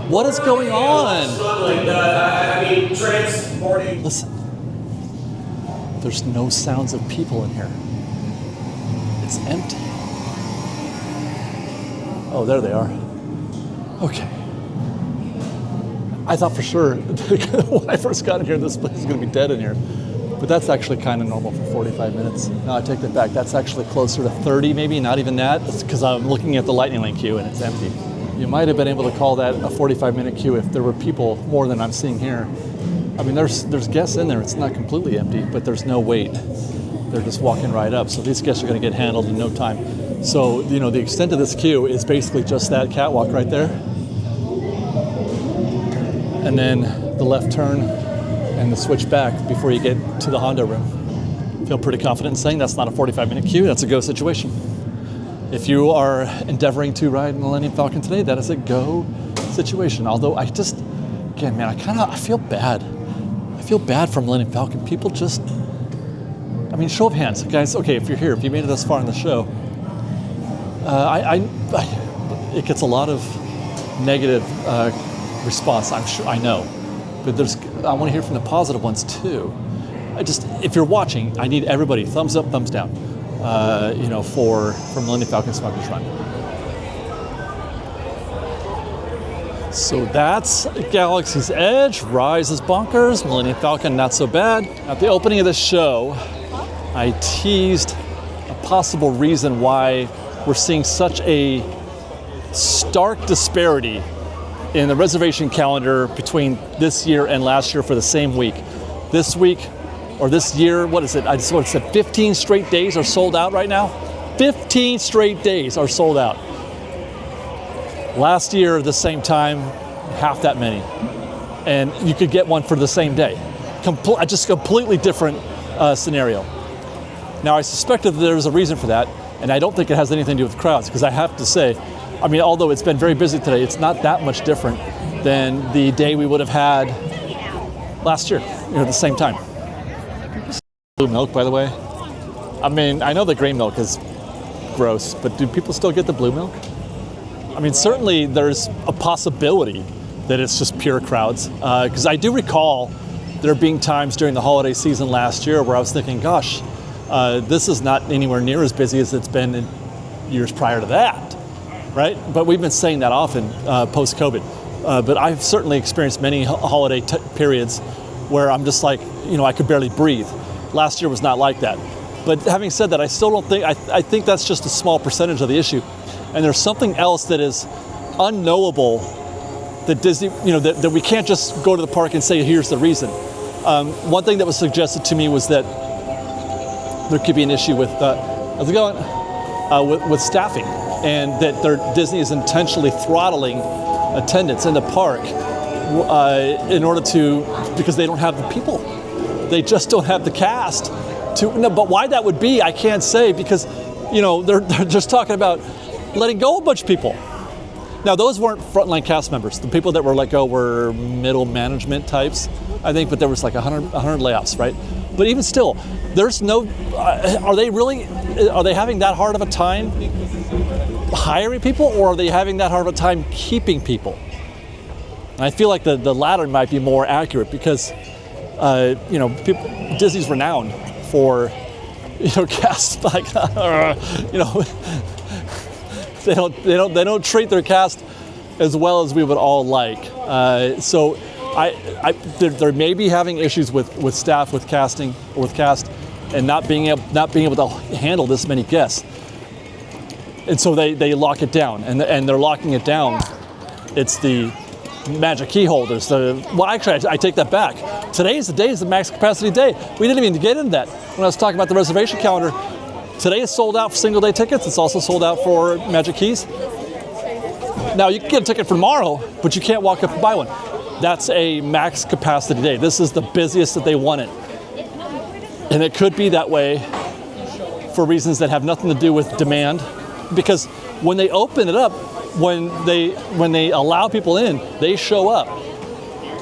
What is going on? I mean, transporting. Listen, there's no sounds of people in here. It's empty. Oh, there they are. Okay. I thought for sure when I first got in here, this place is going to be dead in here. But that's actually kind of normal for 45 minutes. No, I take that back. That's actually closer to 30, maybe, not even that. It's because I'm looking at the Lightning Lane queue and it's empty. You might have been able to call that a 45-minute queue if there were people more than I'm seeing here. I mean, there's guests in there. It's not completely empty, but there's no wait. They're just walking right up. So these guests are going to get handled in no time. So, you know, the extent of this queue is basically just that catwalk right there. And then the left turn and the switch back before you get to the Hondo room. Feel pretty confident in saying that's not a 45-minute queue. That's a go situation. If you are endeavoring to ride Millennium Falcon today, that is a go situation. Although I just, again, man, I feel bad. I feel bad for Millennium Falcon. People just, I mean, show of hands, guys. Okay, if you're here, if you made it this far in the show, it gets a lot of negative response. I'm sure, I know, but I want to hear from the positive ones too. If you're watching, I need everybody thumbs up, thumbs down. You know, for Millennium Falcon Smuggler's Run. So that's Galaxy's Edge, Rise is bonkers, Millennium Falcon not so bad. At the opening of the show, I teased a possible reason why we're seeing such a stark disparity in the reservation calendar between this year and last year for the same week. This week, or this year, what is it? I just want to say 15 straight days are sold out right now. 15 straight days are sold out. Last year, at the same time, half that many. And you could get one for the same day. Just completely different scenario. Now, I suspect that there's a reason for that, and I don't think it has anything to do with crowds, because I have to say, I mean, although it's been very busy today, it's not that much different than the day we would have had last year, you know, at the same time. Blue milk, by the way. I mean, I know the gray milk is gross, but do people still get the blue milk? I mean, certainly there's a possibility that it's just pure crowds, because I do recall there being times during the holiday season last year where I was thinking, gosh, this is not anywhere near as busy as it's been in years prior to that, right? But we've been saying that often post-COVID. But I've certainly experienced many holiday periods where I'm just like, you know, I could barely breathe. Last year was not like that. But having said that, I still don't think, I think that's just a small percentage of the issue. And there's something else that is unknowable that Disney, you know, that we can't just go to the park and say, here's the reason. One thing that was suggested to me was that there could be an issue with, how's it going? With staffing, and that Disney is intentionally throttling attendance in the park in order to, because they don't have the people. They just don't have the cast to, no, but why that would be, I can't say, because, you know, they're just talking about letting go of a bunch of people. Now, those weren't frontline cast members. The people that were let go were middle management types, I think, but there was like 100 layoffs, right? But even still, there's no, are they having that hard of a time hiring people, or are they having that hard of a time keeping people? And I feel like the latter might be more accurate, because, you know, Disney's renowned for, you know, cast like, you know, they don't treat their cast as well as we would all like. So they're maybe having issues with staff, with casting, or with cast, and not being able to handle this many guests. And so they lock it down, and they're locking it down. It's the magic key holders. Well, actually, I take that back. Today is the max capacity day. We didn't even get into that when I was talking about the reservation calendar. Today is sold out for single day tickets. It's also sold out for magic keys. Now you can get a ticket for tomorrow, but you can't walk up and buy one. That's a max capacity day. This is the busiest that they want it. And it could be that way for reasons that have nothing to do with demand, because when they open it up, when they allow people in, they show up,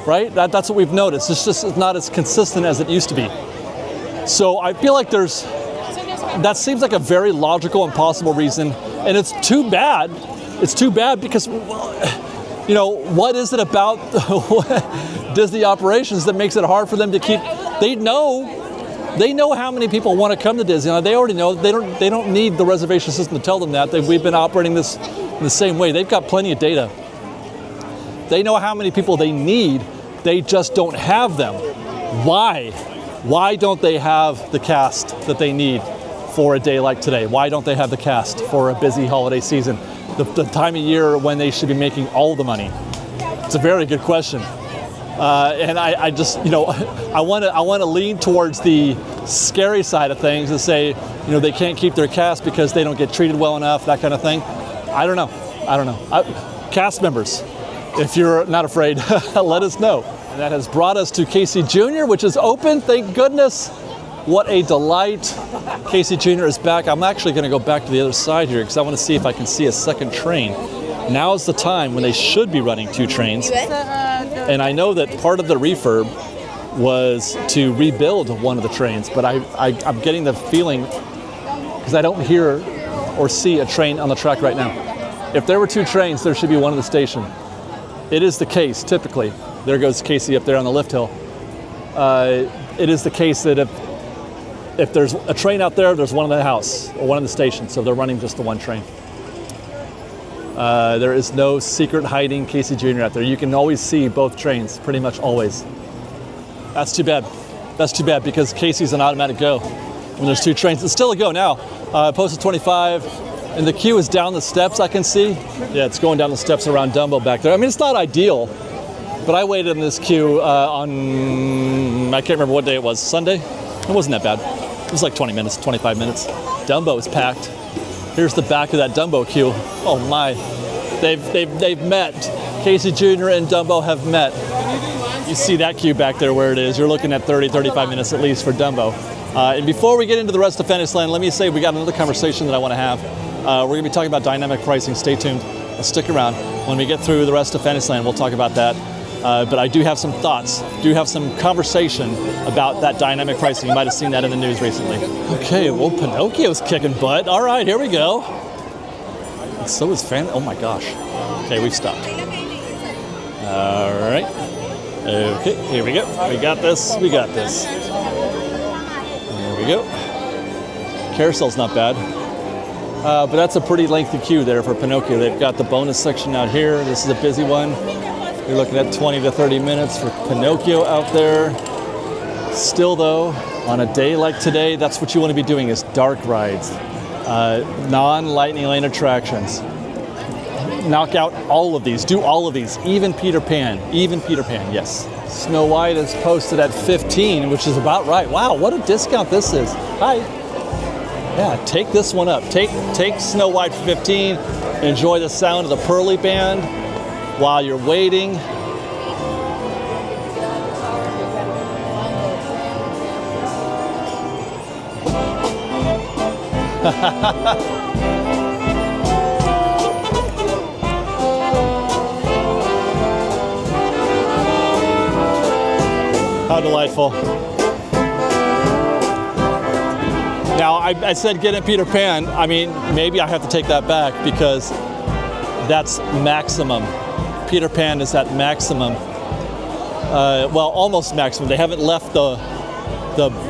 right? That's what we've noticed. It's just not as consistent as it used to be. So I feel like that seems like a very logical and possible reason, and it's too bad. It's too bad because, you know, what is it about Disney operations that makes it hard for them to keep? They know how many people want to come to Disneyland. They already know. They don't need the reservation system to tell them that. We've been operating this in the same way. They've got plenty of data. They know how many people they need. They just don't have them. Why? Why don't they have the cast that they need for a day like today? Why don't they have the cast for a busy holiday season? The time of year when they should be making all the money? It's a very good question. And I just, you know, I want to lean towards the scary side of things and say, you know, they can't keep their cast because they don't get treated well enough, that kind of thing. I don't know. Cast members, if you're not afraid, let us know. And that has brought us to Casey Jr., which is open, thank goodness. What a delight. Casey Jr. is back. I'm actually going to go back to the other side here because I want to see if I can see a second train. Now is the time when they should be running 2 trains. And I know that part of the refurb was to rebuild one of the trains, but I'm getting the feeling, because I don't hear or see a train on the track right now. If there were 2 trains, there should be one at the station. It is the case, typically. There goes Casey up there on the lift hill. It is the case that if there's a train out there, there's one in the house or one in the station, so they're running just the one train. There is no secret hiding Casey Jr. out there. You can always see both trains, pretty much always. That's too bad. That's too bad because Casey's an automatic go when there's 2 trains. It's still a go now. Posted 25, and the queue is down the steps, I can see. Yeah, it's going down the steps around Dumbo back there. I mean, it's not ideal, but I waited in this queue on, I can't remember what day it was, Sunday? It wasn't that bad. It was like 20 minutes, 25 minutes. Dumbo is packed. Here's the back of that Dumbo queue. Oh my, they've met. Casey Jr. and Dumbo have met. You see that queue back there where it is. You're looking at 30, 35 minutes at least for Dumbo. And before we get into the rest of Fantasyland, let me say we got another conversation that I want to have. We're going to be talking about dynamic pricing. Stay tuned. Stick around. When we get through the rest of Fantasyland, we'll talk about that. But I do have some thoughts, do have some conversation about that dynamic pricing. You might have seen that in the news recently. Okay, well, Pinocchio's kicking butt. All right, here we go. And so is oh my gosh. Okay, we've stopped. All right. Okay, here we go. We got this. We got this. There we go. Carousel's not bad. But that's a pretty lengthy queue there for Pinocchio. They've got the bonus section out here. This is a busy one. You're looking at 20 to 30 minutes for Pinocchio out there. Still though, on a day like today, that's what you want to be doing is dark rides. Non-lightning lane attractions. Knock out all of these, do all of these, even Peter Pan, yes. Snow White is posted at 15, which is about right. Wow, what a discount this is. Hi. Yeah, take this one up. Take Snow White for 15. Enjoy the sound of the Pearly Band while you're waiting. How delightful. Now, I said get in Peter Pan. I mean, maybe I have to take that back because that's maximum. Peter Pan is at maximum. Well, almost maximum. They haven't left the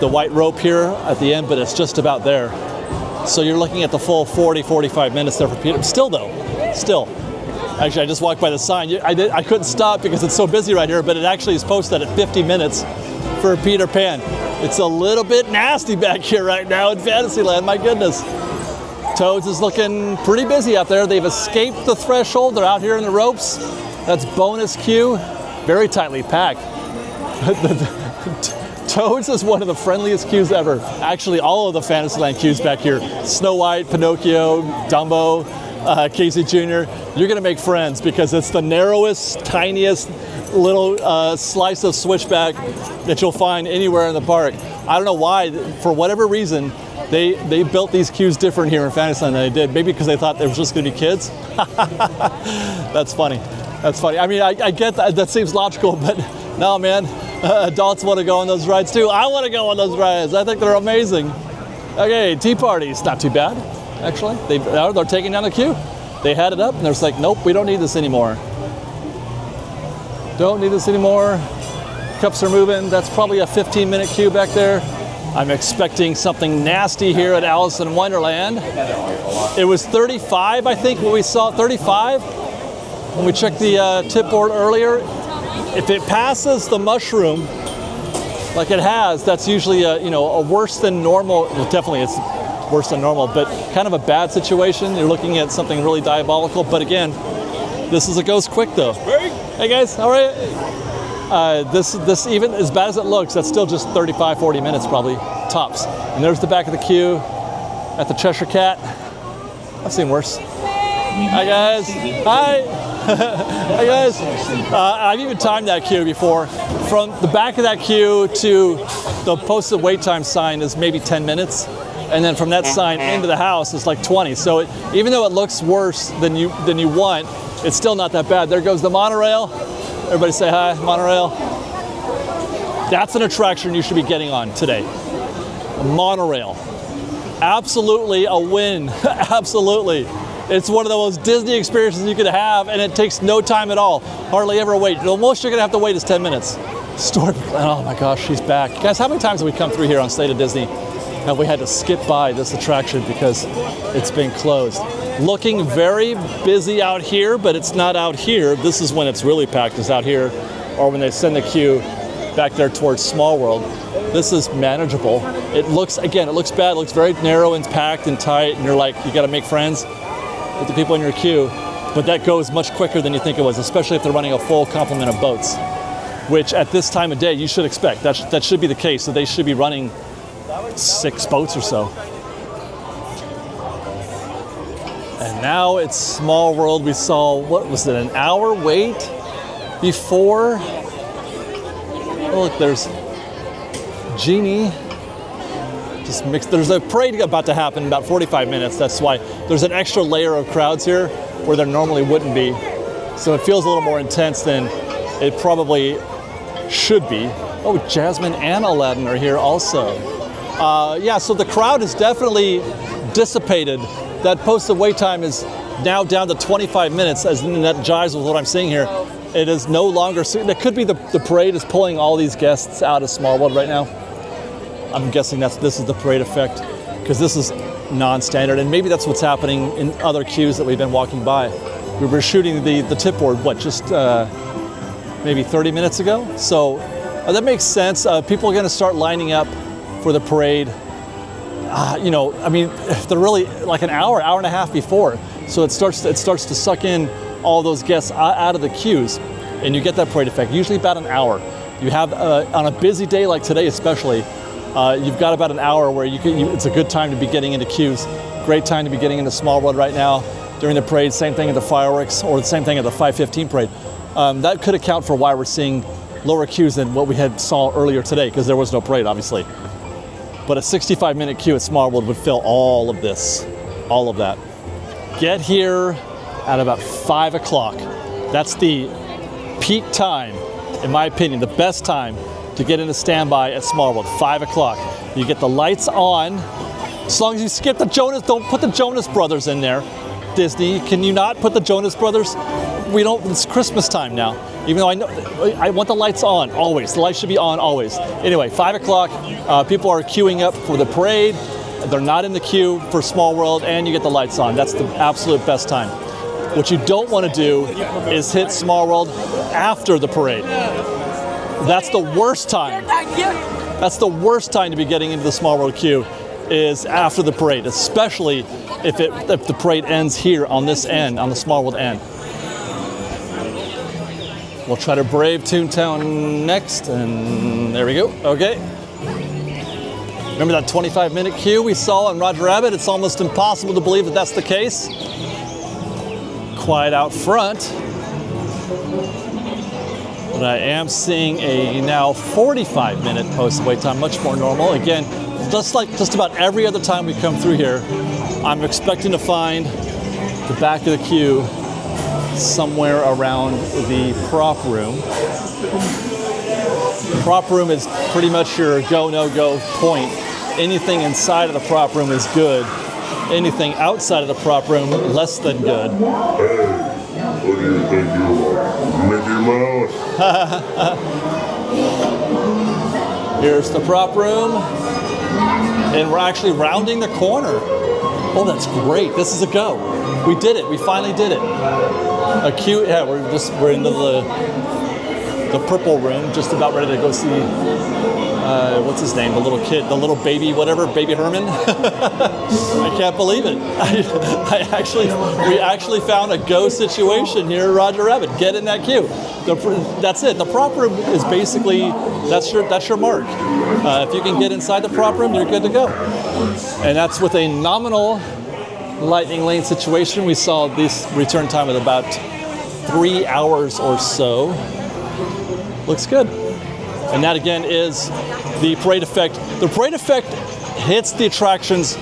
white rope here at the end, but it's just about there. So you're looking at the full 40, 45 minutes there for Peter. Still. Actually, I just walked by the sign. I couldn't stop because it's so busy right here, but it actually is posted at 50 minutes for Peter Pan. It's a little bit nasty back here right now in Fantasyland, my goodness. Toads is looking pretty busy out there. They've escaped the threshold. They're out here in the ropes. That's bonus queue. Very tightly packed. Toads is one of the friendliest queues ever. Actually, all of the Fantasyland queues back here. Snow White, Pinocchio, Dumbo. Casey Jr., you're gonna make friends because it's the narrowest, tiniest little slice of switchback that you'll find anywhere in the park. I don't know why, for whatever reason, they built these queues different here in Fantasyland than they did. Maybe because they thought there was just gonna be kids. That's funny. That's funny. I mean, I get that, that seems logical, but no, man, adults want to go on those rides too. I want to go on those rides. I think they're amazing. Okay, tea parties, not too bad, actually. They're taking down the queue. They had it up and they're just like, nope, we don't need this anymore. Don't need this anymore. Cups are moving. That's probably a 15-minute queue back there. I'm expecting something nasty here at Alice in Wonderland. It was 35, I think, when we saw 35. When we checked the tip board earlier. If it passes the mushroom, like it has, that's usually a worse than normal, well, definitely it's worse than normal, but kind of a bad situation. You're looking at something really diabolical. But again, this is a goes quick though. Hey guys, all right. This even as bad as it looks, that's still just 35, 40 minutes probably, tops. And there's the back of the queue at the Cheshire Cat. I've seen worse. Hi guys, hi. Hi guys. I've even timed that queue before. From the back of that queue to the posted wait time sign is maybe 10 minutes. And then from that sign into the house is like 20. So even though it looks worse than you want, it's still not that bad. There goes the monorail. Everybody say hi, monorail. That's an attraction you should be getting on today. A monorail. Absolutely a win. Absolutely. It's one of the most Disney experiences you could have, and it takes no time at all. Hardly ever wait. The most you're gonna have to wait is 10 minutes. Oh my gosh, she's back. Guys, how many times have we come through here on State of Disney? Have we had to skip by this attraction because it's been closed? Looking very busy out here, but it's not out here. This is when it's really packed, is out here, or when they send the queue back there towards Small World. This is manageable. It looks bad. It looks very narrow and packed and tight, and you're like, you gotta make friends with the people in your queue, but that goes much quicker than you think it was, especially if they're running a full complement of boats, which at this time of day you should expect. That should be the case, so they should be running 6 boats or so. And now it's Small World. We saw, what was it, an hour wait before? Oh, look, there's Genie. Just mixed. There's a parade about to happen in about 45 minutes. That's why there's an extra layer of crowds here where there normally wouldn't be. So it feels a little more intense than it probably should be. Oh, Jasmine and Aladdin are here also. Yeah, so the crowd is definitely dissipated. That posted wait time is now down to 25 minutes, as in that jives with what I'm seeing here. It is no longer, it could be the parade is pulling all these guests out of Small World right now. I'm guessing this is the parade effect, because this is non-standard, and maybe that's what's happening in other queues that we've been walking by. We were shooting the tip board, just maybe 30 minutes ago? So that makes sense. People are gonna start lining up for the parade. I mean, they're really like an hour and a half before. So it starts to suck in all those guests out of the queues, and you get that parade effect, usually about an hour. You have, on a busy day like today especially, you've got about an hour where it's a good time to be getting into queues. Great time to be getting into Small World right now during the parade. Same thing at the fireworks, or the same thing at the 5:15 parade. That could account for why we're seeing lower queues than what we had saw earlier today, because there was no parade, obviously. But a 65-minute queue at Small World would fill all of this, all of that. Get here at about 5 o'clock. That's the peak time, in my opinion, the best time to get into standby at Small World, 5 o'clock. You get the lights on. As long as you skip the Jonas, don't put the Jonas Brothers in there. Disney, can you not put the Jonas Brothers? It's Christmas time now. Even though I want the lights on, always. The lights should be on, always. Anyway, 5 o'clock, people are queuing up for the parade. They're not in the queue for Small World, and you get the lights on. That's the absolute best time. What you don't want to do is hit Small World after the parade. That's the worst time. That's the worst time to be getting into the Small World queue, is after the parade, especially if the parade ends here on this end, on the Small World end. We'll try to brave Toontown next, and there we go. Okay. Remember that 25-minute queue we saw on Roger Rabbit? It's almost impossible to believe that that's the case. quiet out front. But I am seeing a now 45-minute posted wait time, much more normal. Again, just like just about every other time we come through here, I'm expecting to find the back of the queue somewhere around the prop room. The prop room is pretty much your go, no-go point. Anything inside of the prop room is good. Anything outside of the prop room, less than good. What do you think you are, Mickey Mouse? Here's the prop room. And we're actually rounding the corner. Oh, that's great. This is a go. We did it. We finally did it. A queue, yeah, we're into the purple room, just about ready to go see, what's his name? The little kid, the little baby, whatever, Baby Herman. I can't believe it. We actually found a go situation here at Roger Rabbit. Get in that queue. That's it. The prop room is basically, that's your mark. If you can get inside the prop room, you're good to go. And that's with a nominal lightning lane situation. We saw this return time at about 3 hours or so. Looks good. And that again is the parade effect. The parade effect hits the attractions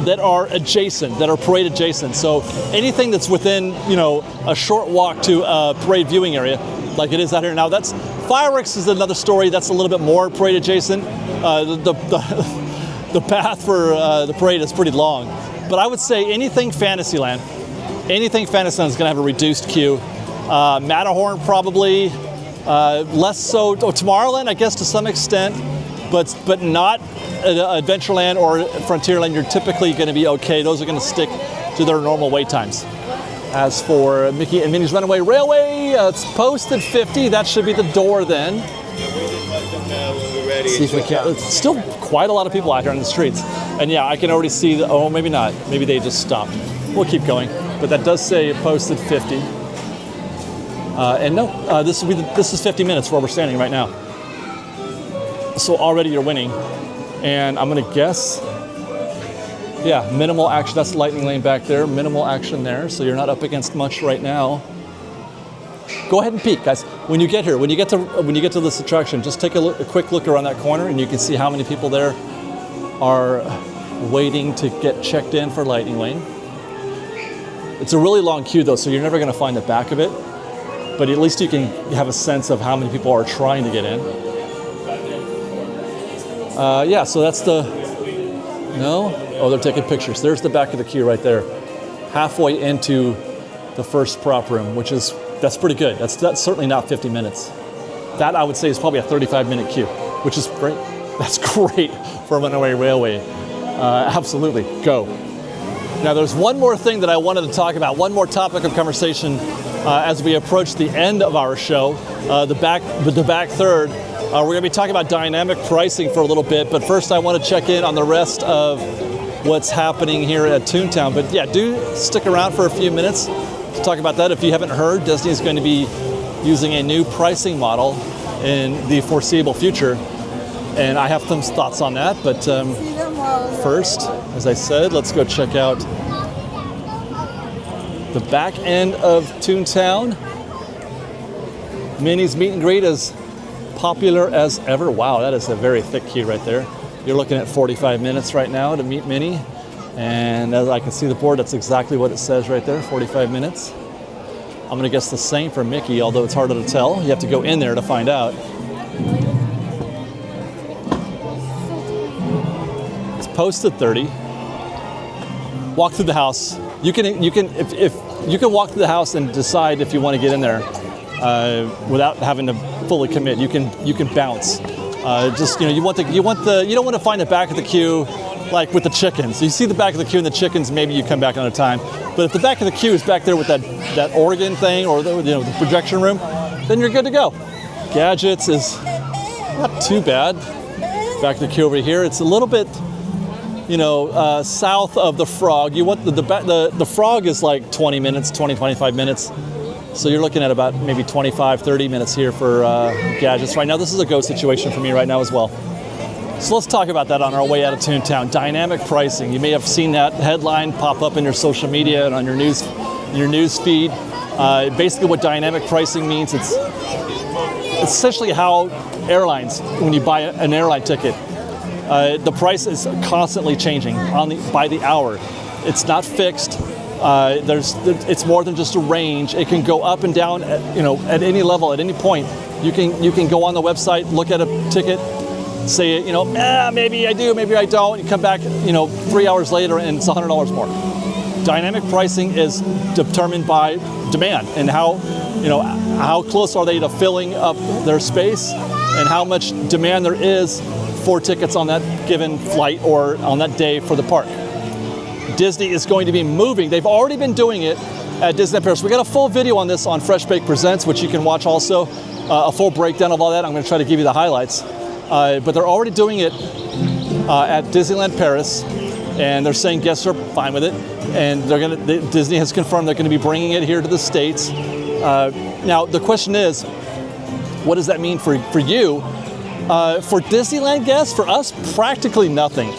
that are adjacent, that are parade adjacent. So anything that's within, a short walk to a parade viewing area, like it is out here now. That's fireworks is another story. That's a little bit more parade adjacent. The path for the parade is pretty long. But I would say anything Fantasyland is going to have a reduced queue. Matterhorn probably, less so. Tomorrowland, I guess, to some extent, but not Adventureland or Frontierland. You're typically going to be okay. Those are going to stick to their normal wait times. As for Mickey and Minnie's Runaway Railway, it's posted 50. That should be the door then. See if we can. It's still quite a lot of people out here on the streets. And yeah, I can already see oh, maybe not. Maybe they just stopped. We'll keep going. But that does say posted 50. And no, this is 50 minutes where we're standing right now. So already you're winning. And I'm gonna guess, yeah, minimal action. That's the lightning lane back there. Minimal action there. So you're not up against much right now. Go ahead and peek, guys. When you get here, when you get to this attraction, just take a quick look around that corner, and you can see how many people there are waiting to get checked in for lightning lane. It's a really long queue though, so you're never going to find the back of it. But at least you can have a sense of how many people are trying to get in. Yeah, so that's the no. Oh, they're taking pictures. There's the back of the queue right there, halfway into the first prop room, that's pretty good. That's certainly not 50 minutes. That I would say is probably a 35-minute queue, which is great. That's great for a runaway railway. Absolutely, go. Now there's one more thing that I wanted to talk about, one more topic of conversation as we approach the end of our show, the back third. We're going to be talking about dynamic pricing for a little bit, but first I want to check in on the rest of what's happening here at Toontown. But yeah, do stick around for a few minutes to talk about that. If you haven't heard, Disney is going to be using a new pricing model in the foreseeable future, and I have some thoughts on that. But first, as I said, let's go check out the back end of Toontown. Minnie's Meet and Greet is popular as ever. Wow, that is a very thick queue right there. You're looking at 45 minutes right now to meet Minnie. And as I can see the board, that's exactly what it says right there, 45 minutes. I'm gonna guess the same for Mickey, although it's harder to tell. You have to go in there to find out. It's posted 30. Walk through the house. You can if you can walk through the house and decide if you want to get in there without having to fully commit. You can bounce. Just you don't want to find the back of the queue like with the chickens. You see the back of the queue and the chickens, maybe you come back another time. But if the back of the queue is back there with that organ thing or the projection room, then you're good to go. Gadgets is not too bad. Back of the queue over here, it's a little bit south of the Frog. You want the Frog is like 20 minutes, 25 minutes. So you're looking at about maybe 25, 30 minutes here for Gadgets. Right now, this is a go situation for me right now as well. So let's talk about that on our way out of Toontown. Dynamic pricing. You may have seen that headline pop up in your social media and on your news feed. Basically, what dynamic pricing means, it's essentially how airlines, when you buy an airline ticket, the price is constantly changing by the hour. It's not fixed. It's more than just a range. It can go up and down, at any level, at any point. You can go on the website, look at a ticket, say, maybe I do, maybe I don't. You come back, 3 hours later, and it's $100 more. Dynamic pricing is determined by demand and how close are they to filling up their space and how much demand there is for tickets on that given flight or on that day for the park. Disney is going to be moving. They've already been doing it at Disneyland Paris. We got a full video on this on Fresh Baked Presents, which you can watch also, a full breakdown of all that. I'm going to try to give you the highlights. But they're already doing it at Disneyland Paris, and they're saying guests are fine with it. And Disney has confirmed they're going to be bringing it here to the States. Now, the question is, what does that mean for you? For Disneyland guests, for us, practically nothing.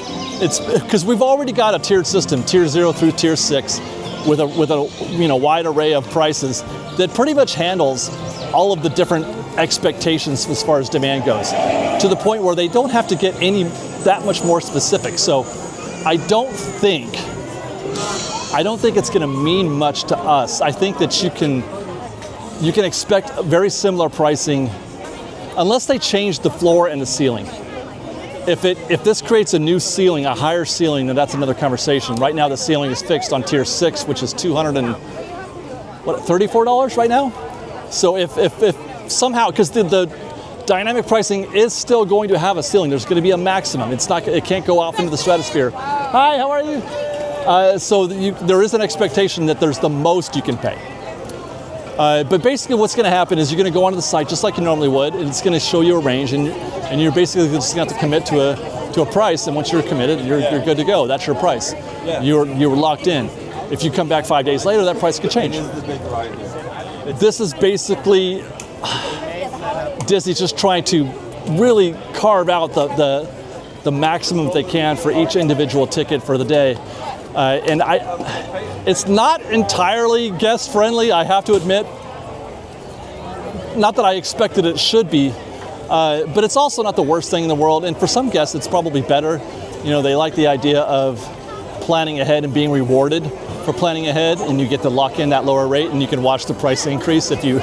It's because we've already got a tiered system, tier 0 through tier 6, with a wide array of prices that pretty much handles all of the different expectations as far as demand goes, to the point where they don't have to get that much more specific. So I don't think it's going to mean much to us. I think that you can expect very similar pricing unless they change the floor and the ceiling. If this creates a new ceiling, a higher ceiling, then that's another conversation. Right now the ceiling is fixed on tier 6, which is $34 right now. So if somehow, because the dynamic pricing is still going to have a ceiling, there's going to be a maximum. It can't go off into the stratosphere. Hi, how are you? So there is an expectation that there's the most you can pay. But basically what's going to happen is you're going to go onto the site just like you normally would, and it's going to show you a range, and you're basically just going to have to commit to a price, and once you're committed, you're good to go. That's your price. Yeah. You're locked in. If you come back 5 days later, that price could change. This is basically Disney's just trying to really carve out the maximum they can for each individual ticket for the day. And it's not entirely guest friendly, I have to admit. Not that I expected it should be, but it's also not the worst thing in the world. And for some guests, it's probably better. They like the idea of planning ahead and being rewarded for planning ahead, and you get to lock in that lower rate, and you can watch the price increase if you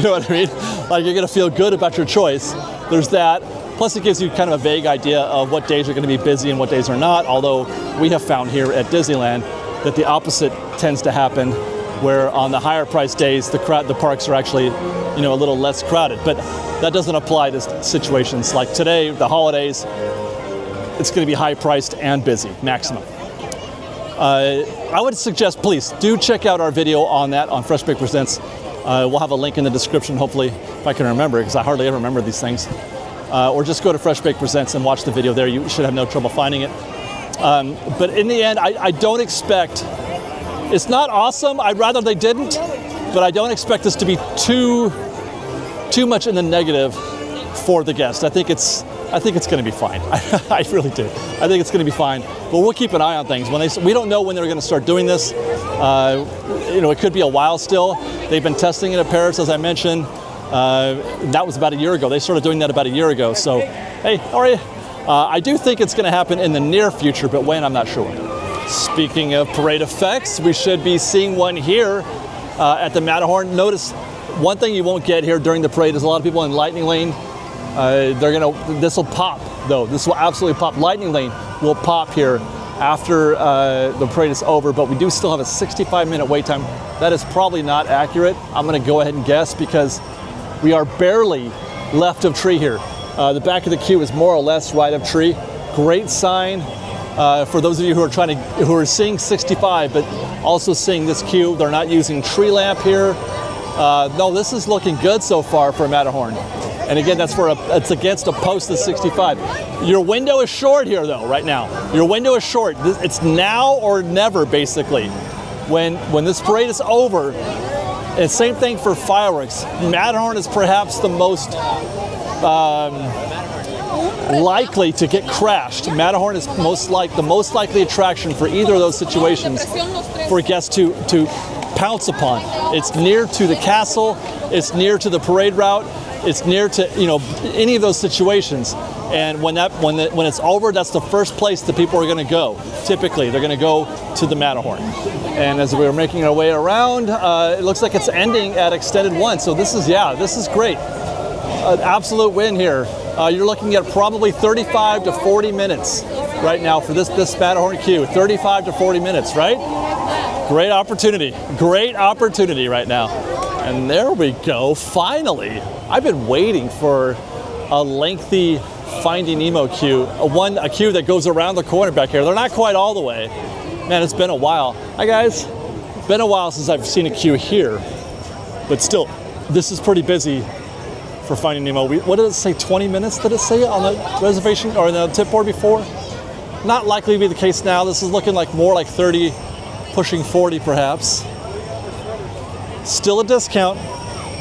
know what I mean? Like, you're gonna feel good about your choice. There's that. Plus, it gives you kind of a vague idea of what days are going to be busy and what days are not, although we have found here at Disneyland that the opposite tends to happen, where on the higher price days, the parks are actually, a little less crowded. But that doesn't apply to situations like today, the holidays. It's going to be high priced and busy, maximum. I would suggest, please, do check out our video on that on Fresh Baked Presents. We'll have a link in the description, hopefully, if I can remember, because I hardly ever remember these things. Or just go to Fresh Baked Presents and watch the video there. You should have no trouble finding it. But in the end, I don't expect, it's not awesome. I'd rather they didn't, but I don't expect this to be too much in the negative for the guest. I think it's going to be fine. I really do. I think it's going to be fine. But we'll keep an eye on things. We don't know when they're going to start doing this. It could be a while still. They've been testing it at Paris, as I mentioned. That was about a year ago. They started doing that about a year ago. So, hey, how are you? I do think it's going to happen in the near future, but when, I'm not sure. Speaking of parade effects, we should be seeing one here at the Matterhorn. Notice one thing you won't get here during the parade is a lot of people in Lightning Lane. This will pop, though. This will absolutely pop. Lightning Lane will pop here after the parade is over, but we do still have a 65-minute wait time. That is probably not accurate. I'm going to go ahead and guess because we are barely left of tree here. The back of the queue is more or less right of tree. Great sign for those of you who are seeing 65, but also seeing this queue. They're not using tree lamp here. No, this is looking good so far for Matterhorn. And again, it's against a post that's 65. Your window is short here, though, right now. Your window is short. It's now or never, basically. When this parade is over, and same thing for fireworks. Matterhorn is perhaps the most likely to get crashed. Matterhorn is the most likely attraction for either of those situations for guests to pounce upon. It's near to the castle, it's near to the parade route, it's near to any of those situations. And when it's over, that's the first place that people are going to go. Typically, they're going to go to the Matterhorn. And as we were making our way around, it looks like it's ending at Extended 1. So this is great. An absolute win here. You're looking at probably 35 to 40 minutes right now for this Matterhorn queue. 35 to 40 minutes, right? Great opportunity right now. And there we go, finally. I've been waiting for a lengthy Finding Nemo queue, a queue that goes around the corner back here. They're not quite all the way. Man, it's been a while. Hi guys, it's been a while since I've seen a queue here, but still, this is pretty busy for Finding Nemo. What did it say, 20 minutes did it say on the reservation or the tip board before? Not likely to be the case now. This is looking like more like 30, pushing 40 perhaps. Still a discount.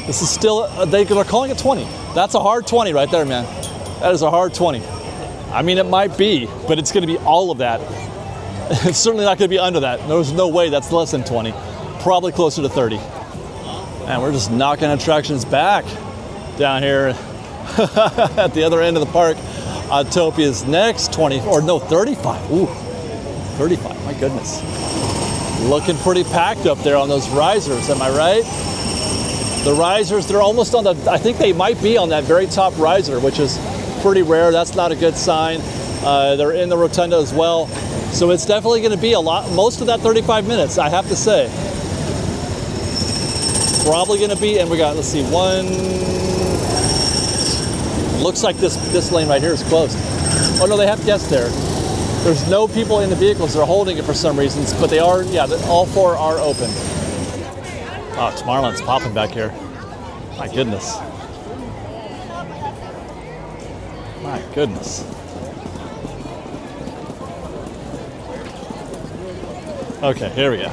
This is still, they're calling it 20. That's a hard 20 right there, man. That is a hard 20. I mean, it might be, but it's gonna be all of that. It's certainly not gonna be under that. There's no way that's less than 20. Probably closer to 30. And we're just knocking attractions back down here at the other end of the park. Autopia's next, 35. Ooh, 35, my goodness. Looking pretty packed up there on those risers, am I right? The risers, they're almost on the, I think they might be on that very top riser, which is pretty rare. That's not a good sign. They're in the rotunda as well. So it's definitely gonna be most of that 35 minutes, I have to say. Probably gonna be, and we got, let's see, looks like this lane right here is closed. Oh no, they have guests there. There's no people in the vehicles. They're holding it for some reasons, but they are, all four are open. Oh, Tomorrowland's popping back here. My goodness. My goodness. Okay, here we go.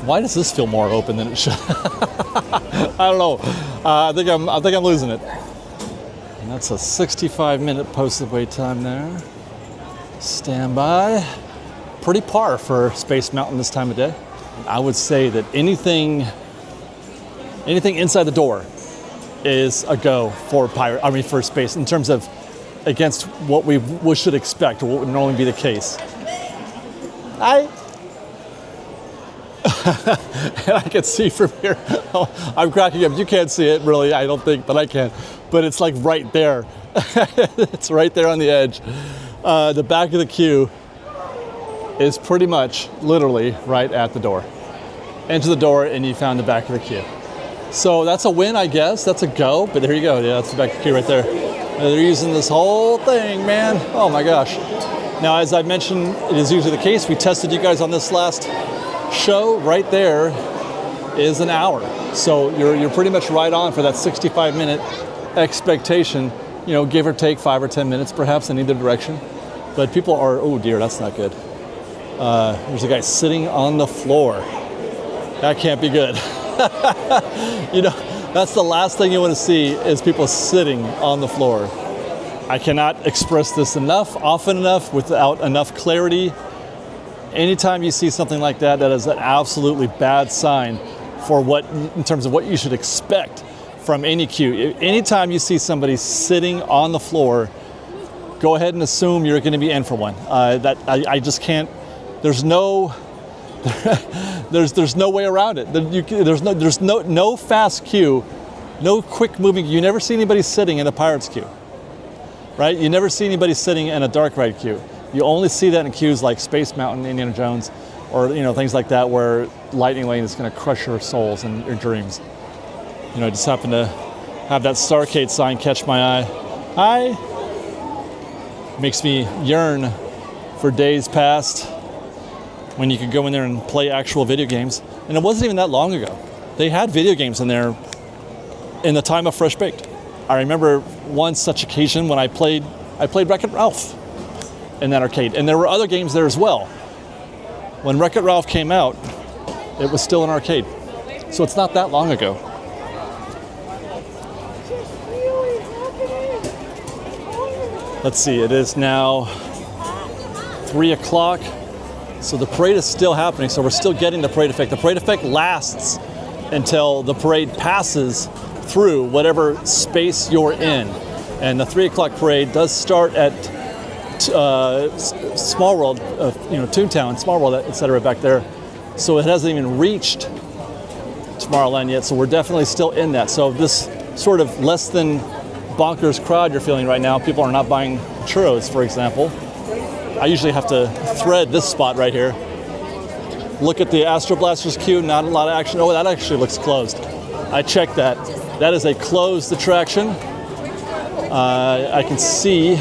Why does this feel more open than it should? I don't know. I think I'm losing it. And that's a 65-minute posted wait time there. Stand by. Pretty par for Space Mountain this time of day. I would say that anything inside the door is a go for for Space in terms of against what we should expect or what would normally be the case. And I can see from here, I'm cracking up. You can't see it really, I don't think, but I can. But it's like right there. It's right there on the edge. The back of the queue is pretty much literally right at the door. Enter the door and you found the back of the queue. So that's a win, I guess. That's a go, but there you go. Yeah, that's the back of the queue right there. They're using this whole thing, man. Oh my gosh. Now, as I mentioned, it is usually the case. We tested you guys on this last show. Right there is an hour. So you're pretty much right on for that 65-minute expectation, give or take 5 or 10 minutes perhaps in either direction. But people are, oh dear, that's not good. There's a guy sitting on the floor. That can't be good. That's the last thing you want to see is people sitting on the floor. I cannot express this often enough, without enough clarity. Anytime you see something like that, that is an absolutely bad sign for in terms of what you should expect from any queue. Anytime you see somebody sitting on the floor, go ahead and assume you're going to be in for one. I just can't. There's no way around it. There's no fast queue, no quick moving. You never see anybody sitting in a Pirates queue, right? You never see anybody sitting in a dark ride queue. You only see that in queues like Space Mountain, Indiana Jones, or things like that where Lightning Lane is going to crush your souls and your dreams. I just happen to have that Starcade sign catch my eye. Hi. Makes me yearn for days past when you could go in there and play actual video games. And it wasn't even that long ago. They had video games in there in the time of Fresh Baked. I remember one such occasion when I played Wreck-It Ralph in that arcade. And there were other games there as well. When Wreck-It Ralph came out, it was still an arcade. So it's not that long ago. let's see, it is now 3 o'clock. So the parade is still happening, so we're still getting the parade effect. The parade effect lasts until the parade passes through whatever space you're in. And the 3 o'clock parade does start at Small World, Toontown, Small World, etc. back there. So it hasn't even reached Tomorrowland yet, so we're definitely still in that. So this sort of less than bonkers crowd you're feeling right now, people are not buying churros, for example. I usually have to thread this spot right here. Look at the Astro Blasters queue, not a lot of action. Oh, that actually looks closed. I checked that. That is a closed attraction. I can see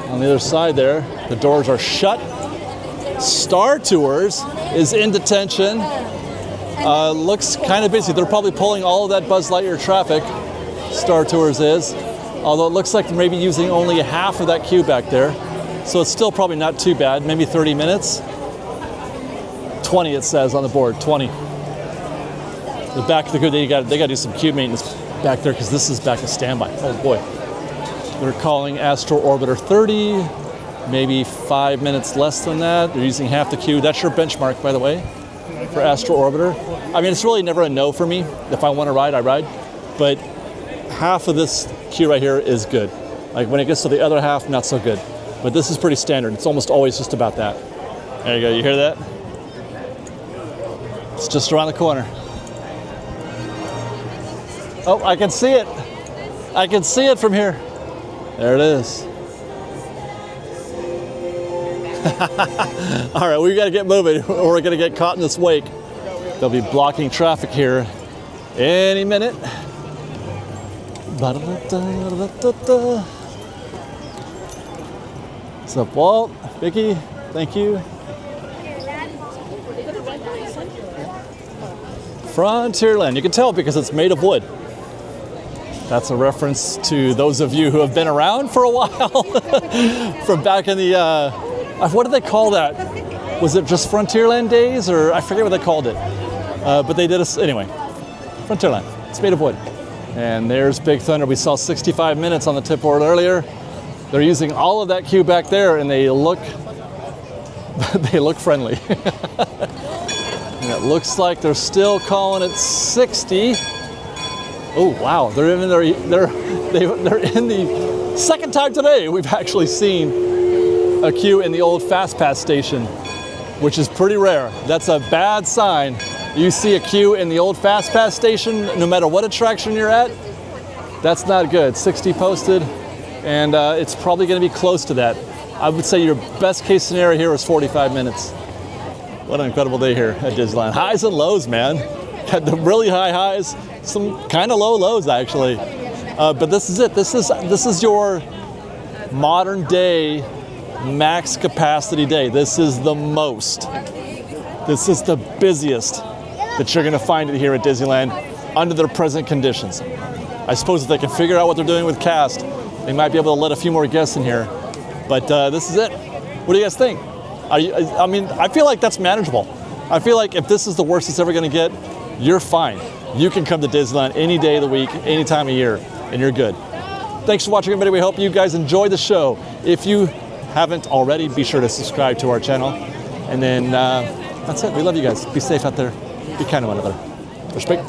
on the other side there, the doors are shut. Star Tours is in detention. Looks kind of busy. They're probably pulling all of that Buzz Lightyear traffic. Star Tours is. Although it looks like they're maybe using only half of that queue back there. So it's still probably not too bad, maybe 30 minutes. 20 it says on the board, 20. The back of the queue, they got to do some queue maintenance back there because this is back to standby. Oh boy. They're calling Astro Orbiter 30, maybe 5 minutes less than that. They're using half the queue. That's your benchmark, by the way, for Astro Orbiter. I mean, it's really never a no for me. If I want to ride, I ride. But half of this queue right here is good. Like when it gets to the other half, not so good. But this is pretty standard. It's almost always just about that. There you go. You hear that? It's just around the corner. Oh, I can see it. I can see it from here. There it is. All right, we've got to get moving or we're going to get caught in this wake. They'll be blocking traffic here any minute. What's up, Walt? Vicky, thank you. Frontierland. You can tell because it's made of wood. That's a reference to those of you who have been around for a while. From back in the, what did they call that? Was it just Frontierland days, or I forget what they called it. But they did us, anyway. Frontierland. It's made of wood. And there's Big Thunder. We saw 65 minutes on the tip board earlier. They're using all of that queue back there, and they look friendly. And it looks like they're still calling it 60. Oh wow, they're in the second time today we've actually seen a queue in the old Fast Pass station, which is pretty rare. That's a bad sign. You see a queue in the old Fast Pass station, no matter what attraction you're at, that's not good. 60 posted, and it's probably going to be close to that. I would say your best case scenario here is 45 minutes. What an incredible day here at Disneyland. Highs and lows, man. Had the really high highs, some kind of low lows actually. But this is it. This is your modern day max capacity day. This is the most. This is the busiest that you're going to find it here at Disneyland under their present conditions. I suppose if they can figure out what they're doing with cast, they might be able to let a few more guests in here. But this is it. What do you guys think? I mean, I feel like that's manageable. I feel like if this is the worst it's ever going to get, you're fine. You can come to Disneyland any day of the week, any time of year, and you're good. Thanks for watching, everybody. We hope you guys enjoyed the show. If you haven't already, be sure to subscribe to our channel. And then that's it. We love you guys. Be safe out there. Be kind to one another. Respect.